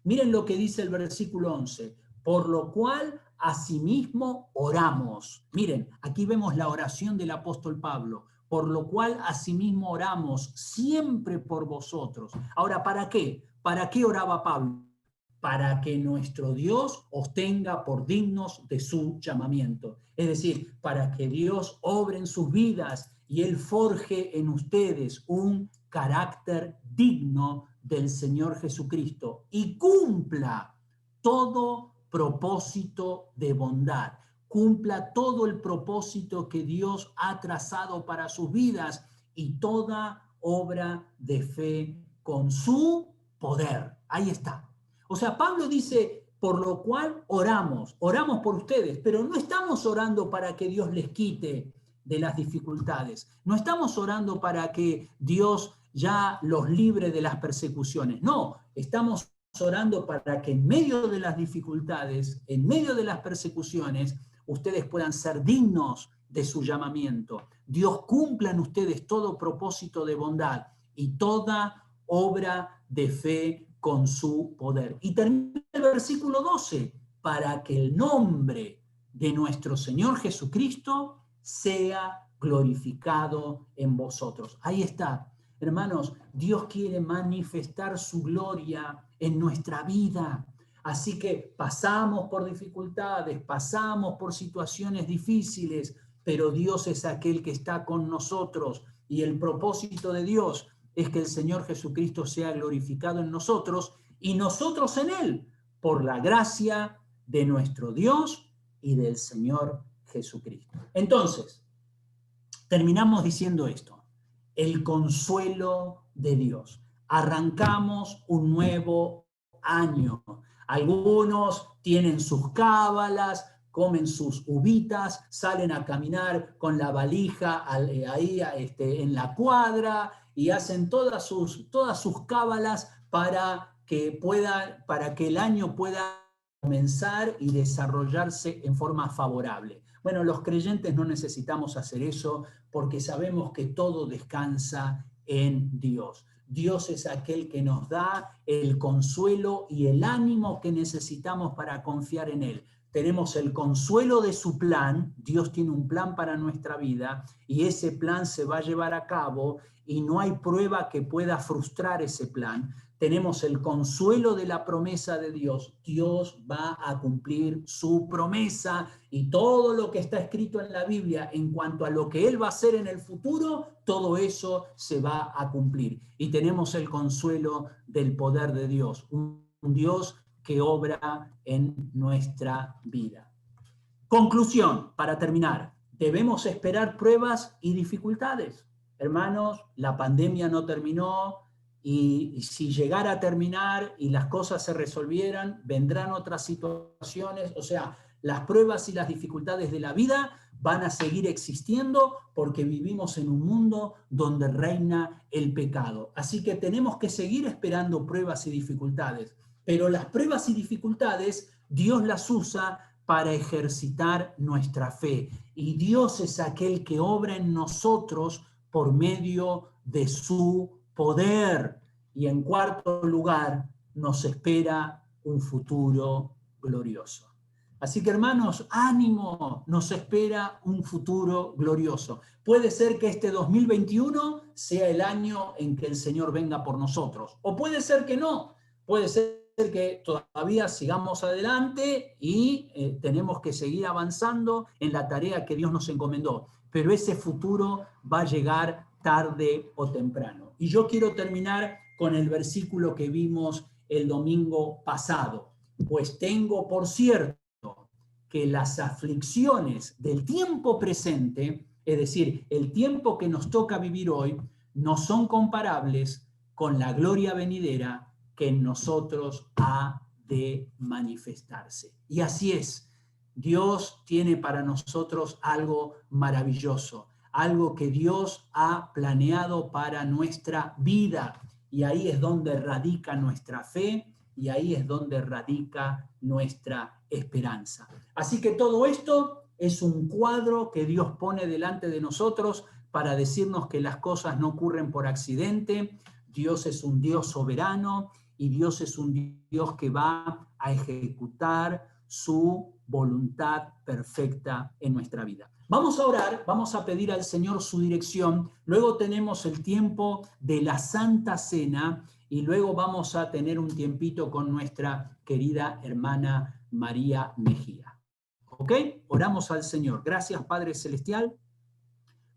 Miren lo que dice el versículo 11. por lo cual asimismo oramos. Miren, aquí vemos la oración del apóstol Pablo, por lo cual asimismo oramos siempre por vosotros. Ahora, ¿para qué? ¿Para qué oraba Pablo? Para que nuestro Dios os tenga por dignos de su llamamiento. Es decir, para que Dios obre en sus vidas y Él forje en ustedes un carácter digno del Señor Jesucristo y cumpla todo propósito de bondad, cumpla todo el propósito que Dios ha trazado para sus vidas y toda obra de fe con su poder. Ahí está. O sea, Pablo dice, por lo cual oramos por ustedes, pero no estamos orando para que Dios les quite de las dificultades, no estamos orando para que Dios ya los libre de las persecuciones, no, estamos orando para que en medio de las dificultades, en medio de las persecuciones, ustedes puedan ser dignos de su llamamiento. Dios cumpla en ustedes todo propósito de bondad y toda obra de fe con su poder. Y termina el versículo 12, para que el nombre de nuestro Señor Jesucristo sea glorificado en vosotros. Ahí está. Hermanos, Dios quiere manifestar su gloria en nuestra vida. Así que pasamos por dificultades, pasamos por situaciones difíciles, pero Dios es aquel que está con nosotros y el propósito de Dios es que el Señor Jesucristo sea glorificado en nosotros y nosotros en Él, por la gracia de nuestro Dios y del Señor Jesucristo. Entonces, terminamos diciendo esto. El consuelo de Dios. Arrancamos un nuevo año. Algunos tienen sus cábalas, comen sus uvitas, salen a caminar con la valija ahí en la cuadra y hacen todas sus cábalas para que el año pueda comenzar y desarrollarse en forma favorable. Bueno, los creyentes no necesitamos hacer eso porque sabemos que todo descansa en Dios. Dios es aquel que nos da el consuelo y el ánimo que necesitamos para confiar en Él. Tenemos el consuelo de su plan, Dios tiene un plan para nuestra vida y ese plan se va a llevar a cabo y no hay prueba que pueda frustrar ese plan. Tenemos el consuelo de la promesa de Dios. Dios va a cumplir su promesa y todo lo que está escrito en la Biblia en cuanto a lo que Él va a hacer en el futuro, todo eso se va a cumplir. Y tenemos el consuelo del poder de Dios, un Dios que obra en nuestra vida. Conclusión, para terminar, debemos esperar pruebas y dificultades. Hermanos, la pandemia no terminó, y si llegara a terminar y las cosas se resolvieran, vendrán otras situaciones, o sea, las pruebas y las dificultades de la vida van a seguir existiendo porque vivimos en un mundo donde reina el pecado. Así que tenemos que seguir esperando pruebas y dificultades, pero las pruebas y dificultades Dios las usa para ejercitar nuestra fe. Y Dios es aquel que obra en nosotros por medio de su poder. Y en cuarto lugar, nos espera un futuro glorioso. Así que hermanos, ánimo, nos espera un futuro glorioso. Puede ser que este 2021 sea el año en que el Señor venga por nosotros, o puede ser que no, puede ser que todavía sigamos adelante y tenemos que seguir avanzando en la tarea que Dios nos encomendó, pero ese futuro va a llegar tarde o temprano. Y yo quiero terminar con el versículo que vimos el domingo pasado. Pues tengo por cierto que las aflicciones del tiempo presente, es decir, el tiempo que nos toca vivir hoy, no son comparables con la gloria venidera que en nosotros ha de manifestarse. Y así es, Dios tiene para nosotros algo maravilloso, algo que Dios ha planeado para nuestra vida. Y ahí es donde radica nuestra fe y ahí es donde radica nuestra esperanza. Así que todo esto es un cuadro que Dios pone delante de nosotros para decirnos que las cosas no ocurren por accidente. Dios es un Dios soberano y Dios es un Dios que va a ejecutar su voluntad perfecta en nuestra vida. Vamos a orar, vamos a pedir al Señor su dirección, luego tenemos el tiempo de la Santa Cena y luego vamos a tener un tiempito con nuestra querida hermana María Mejía. ¿Ok? Oramos al Señor. Gracias, Padre Celestial,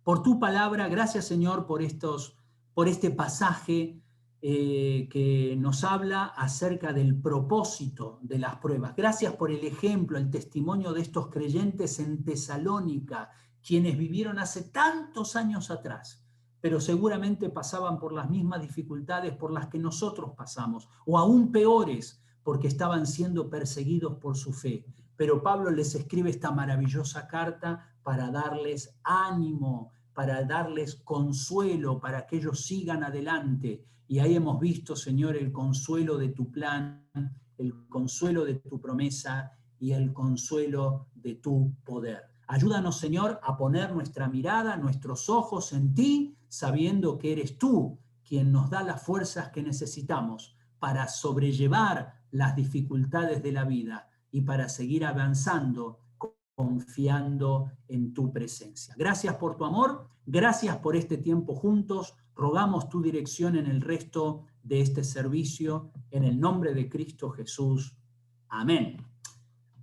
por tu palabra. Gracias, Señor, por este pasaje que nos habla acerca del propósito de las pruebas. Gracias por el ejemplo, el testimonio de estos creyentes en Tesalónica, quienes vivieron hace tantos años atrás, pero seguramente pasaban por las mismas dificultades por las que nosotros pasamos, o aún peores, porque estaban siendo perseguidos por su fe. Pero Pablo les escribe esta maravillosa carta para darles ánimo, para darles consuelo, para que ellos sigan adelante. Y ahí hemos visto, Señor, el consuelo de tu plan, el consuelo de tu promesa y el consuelo de tu poder. Ayúdanos, Señor, a poner nuestra mirada, nuestros ojos en ti, sabiendo que eres tú quien nos da las fuerzas que necesitamos para sobrellevar las dificultades de la vida y para seguir avanzando, confiando en tu presencia. Gracias por tu amor, gracias por este tiempo juntos. Rogamos tu dirección en el resto de este servicio, en el nombre de Cristo Jesús. Amén.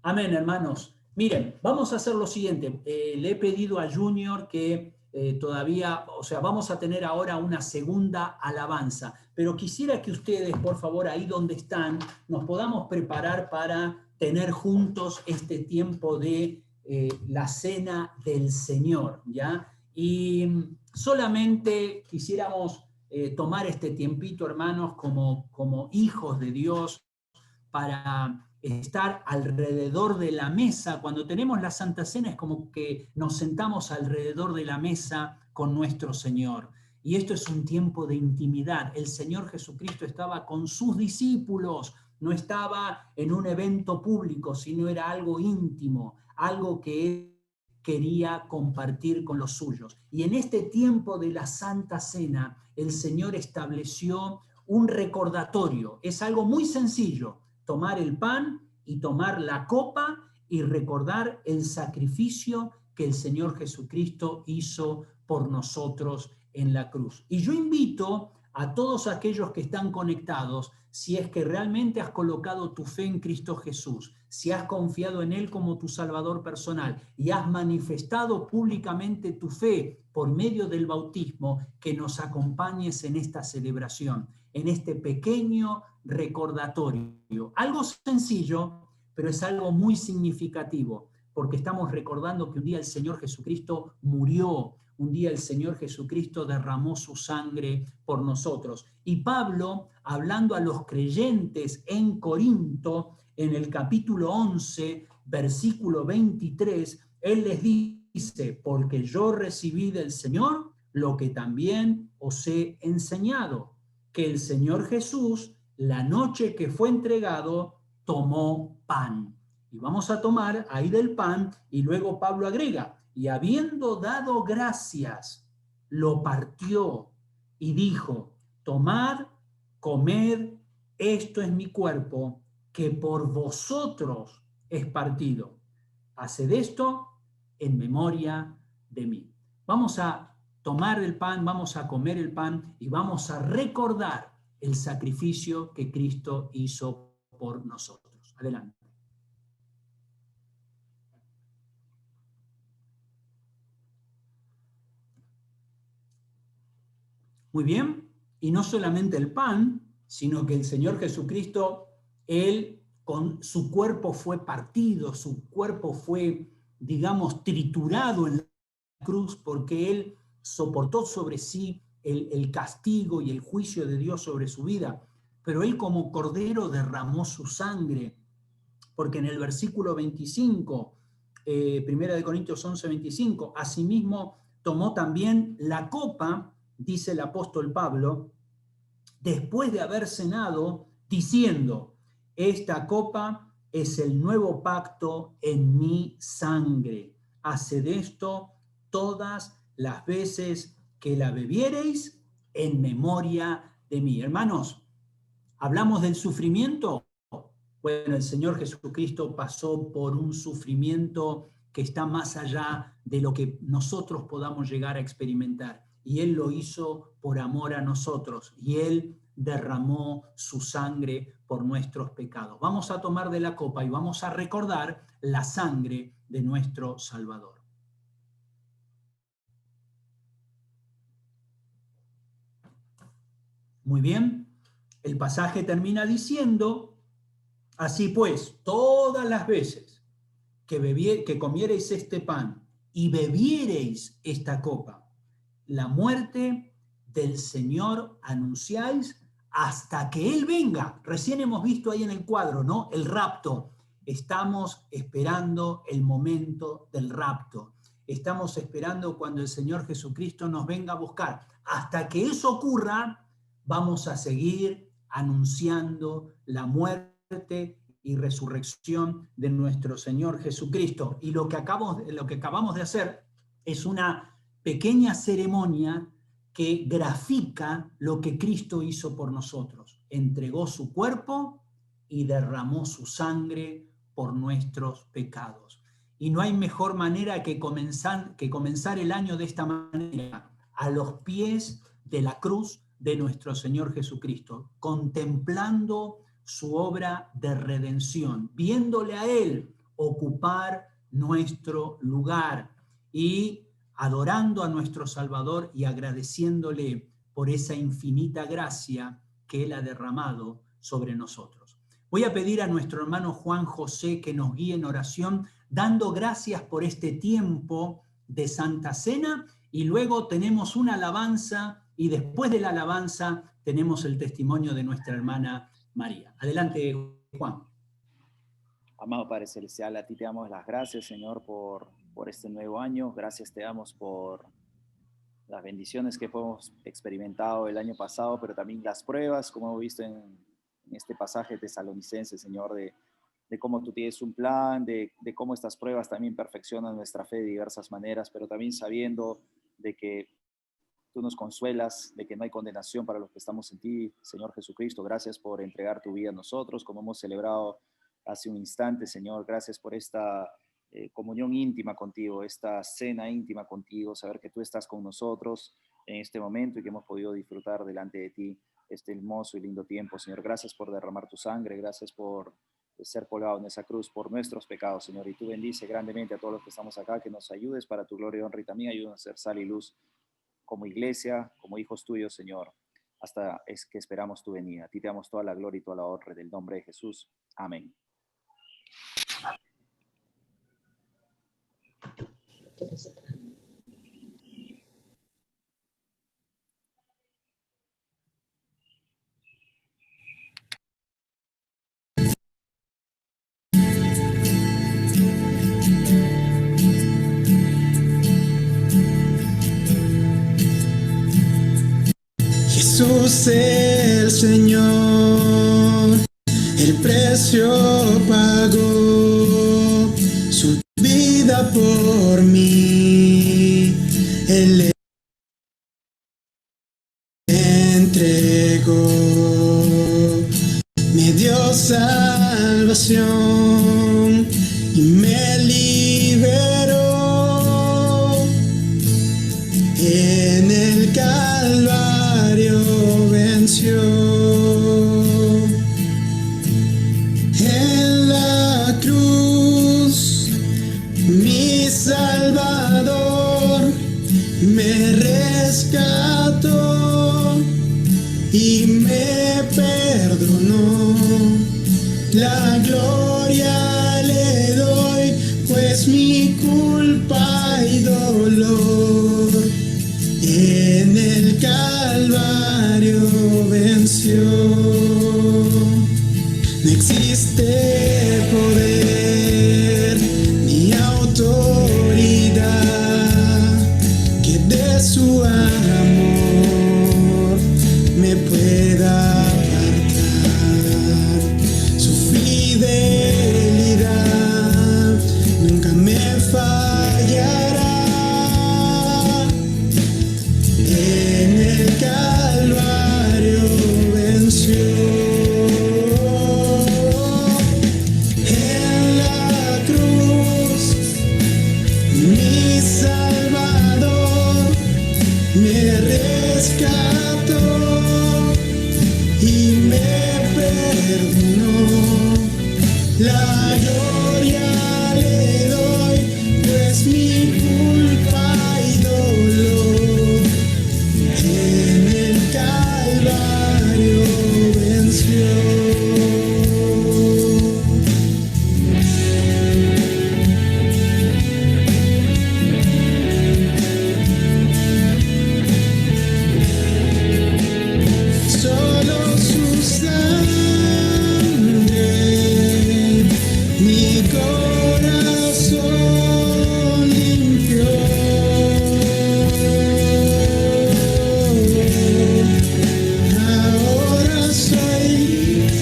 Amén, hermanos. Miren, vamos a hacer lo siguiente. Le he pedido a Junior que vamos a tener ahora una segunda alabanza, pero quisiera que ustedes, por favor, ahí donde están, nos podamos preparar para tener juntos este tiempo de la cena del Señor, ¿ya? Y solamente quisiéramos tomar este tiempito, hermanos, como hijos de Dios, para estar alrededor de la mesa. Cuando tenemos la Santa Cena es como que nos sentamos alrededor de la mesa con nuestro Señor. Y esto es un tiempo de intimidad. El Señor Jesucristo estaba con sus discípulos, no estaba en un evento público, sino era algo íntimo, algo que él quería compartir con los suyos. Y en este tiempo de la Santa Cena, el Señor estableció un recordatorio. Es algo muy sencillo, tomar el pan y tomar la copa y recordar el sacrificio que el Señor Jesucristo hizo por nosotros en la cruz. Y yo invito a todos aquellos que están conectados, si es que realmente has colocado tu fe en Cristo Jesús, si has confiado en Él como tu Salvador personal y has manifestado públicamente tu fe por medio del bautismo, que nos acompañes en esta celebración, en este pequeño recordatorio. Algo sencillo, pero es algo muy significativo, porque estamos recordando que un día el Señor Jesucristo murió, un día el Señor Jesucristo derramó su sangre por nosotros. Y Pablo, hablando a los creyentes en Corinto, en el capítulo 11, versículo 23, él les dice: porque yo recibí del Señor lo que también os he enseñado, que el Señor Jesús, la noche que fue entregado, tomó pan. Y vamos a tomar ahí del pan, y luego Pablo agrega: y habiendo dado gracias, lo partió y dijo: tomad, comed, esto es mi cuerpo, que por vosotros es partido. Haced esto en memoria de mí. Vamos a tomar el pan, vamos a comer el pan y vamos a recordar el sacrificio que Cristo hizo por nosotros. Adelante. Muy bien, y no solamente el pan, sino que el Señor Jesucristo, Él con su cuerpo fue partido, su cuerpo fue, digamos, triturado en la cruz, porque Él soportó sobre sí el castigo y el juicio de Dios sobre su vida, pero Él como cordero derramó su sangre, porque en el versículo 25, 1 Corintios 11, 25, asimismo tomó también la copa, dice el apóstol Pablo, después de haber cenado, diciendo: esta copa es el nuevo pacto en mi sangre. Haced esto todas las veces que la bebiereis en memoria de mí. Hermanos, ¿hablamos del sufrimiento? Bueno, el Señor Jesucristo pasó por un sufrimiento que está más allá de lo que nosotros podamos llegar a experimentar. Y Él lo hizo por amor a nosotros. Y Él derramó su sangre por nuestros pecados. Vamos a tomar de la copa y vamos a recordar la sangre de nuestro Salvador. Muy bien, el pasaje termina diciendo: así pues, todas las veces que comiereis este pan y bebiereis esta copa, la muerte del Señor anunciáis hasta que Él venga. Recién hemos visto ahí en el cuadro, ¿no? El rapto. Estamos esperando el momento del rapto. Estamos esperando cuando el Señor Jesucristo nos venga a buscar. Hasta que eso ocurra, vamos a seguir anunciando la muerte y resurrección de nuestro Señor Jesucristo. Y lo que acabamos de hacer es una pequeña ceremonia que grafica lo que Cristo hizo por nosotros. Entregó su cuerpo y derramó su sangre por nuestros pecados. Y no hay mejor manera que comenzar el año de esta manera, a los pies de la cruz de nuestro Señor Jesucristo, contemplando su obra de redención, viéndole a Él ocupar nuestro lugar y adorando a nuestro Salvador y agradeciéndole por esa infinita gracia que Él ha derramado sobre nosotros. Voy a pedir a nuestro hermano Juan José que nos guíe en oración, dando gracias por este tiempo de Santa Cena, y luego tenemos una alabanza, y después de la alabanza tenemos el testimonio de nuestra hermana María. Adelante, Juan. Amado Padre Celestial, a ti te damos las gracias, Señor, por este nuevo año. Gracias te damos por las bendiciones que hemos experimentado el año pasado, pero también las pruebas, como hemos visto en este pasaje tesalonicense, Señor, de cómo tú tienes un plan, de cómo estas pruebas también perfeccionan nuestra fe de diversas maneras, pero también sabiendo de que tú nos consuelas, de que no hay condenación para los que estamos en ti, Señor Jesucristo. Gracias por entregar tu vida a nosotros, como hemos celebrado hace un instante, Señor. Gracias por esta comunión íntima contigo, esta cena íntima contigo, saber que tú estás con nosotros en este momento y que hemos podido disfrutar delante de ti este hermoso y lindo tiempo, Señor. Gracias por derramar tu sangre, gracias por ser colgado en esa cruz por nuestros pecados, Señor. Y tú bendice grandemente a todos los que estamos acá, que nos ayudes para tu gloria y honra, y también ayúdanos a ser sal y luz como iglesia, como hijos tuyos, Señor, hasta es que esperamos tu venida. A ti te damos toda la gloria y toda la honra del nombre de Jesús. Amén. Jesús el Señor, el precio pagó, su vida por mí, Él entregó, me dio salvación y me liberó. En el Calvario venció, en la cruz mi Salvador me rescató y me perdonó. La gloria le doy, pues mi culpa y dolor en el Calvario venció. No existe poder ni autoridad que de su amor me pueda apartar. Su fidelidad nunca me fallará. En el Calvario venció. rescató y me perdonó. La gloria le doy, pues mi culpa y dolor en el Calvario venció. Solo su sangre mi corazón limpió. Ahora soy libre,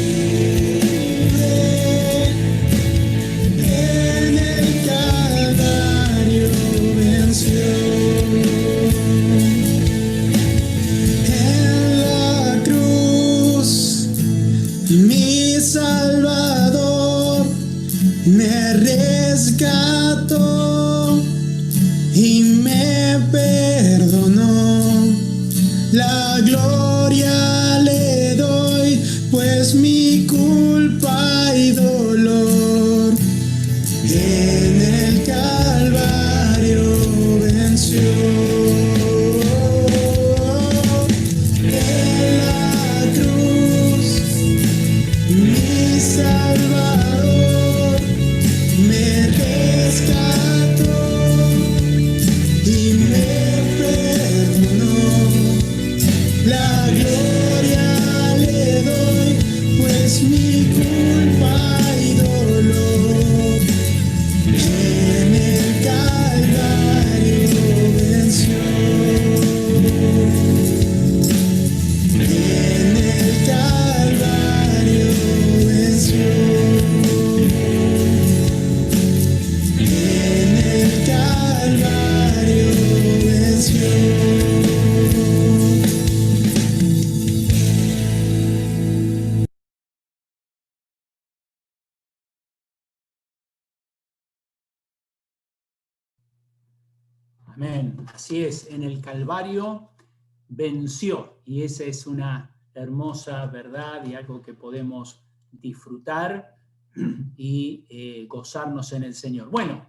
en el Calvario venció. Mi Salvador me rescató y me perdonó. La gloria le doy, pues mi culpa y dolor en el Calvario venció. Mi Salvador me rescató y me perdonó. La gloria le doy, pues mi culpa y dolor en el Calvario venció. En el Calvario venció. En el Calvario venció. Amén. Así es, en el Calvario venció. Y esa es una hermosa verdad y algo que podemos disfrutar y gozarnos en el Señor. Bueno,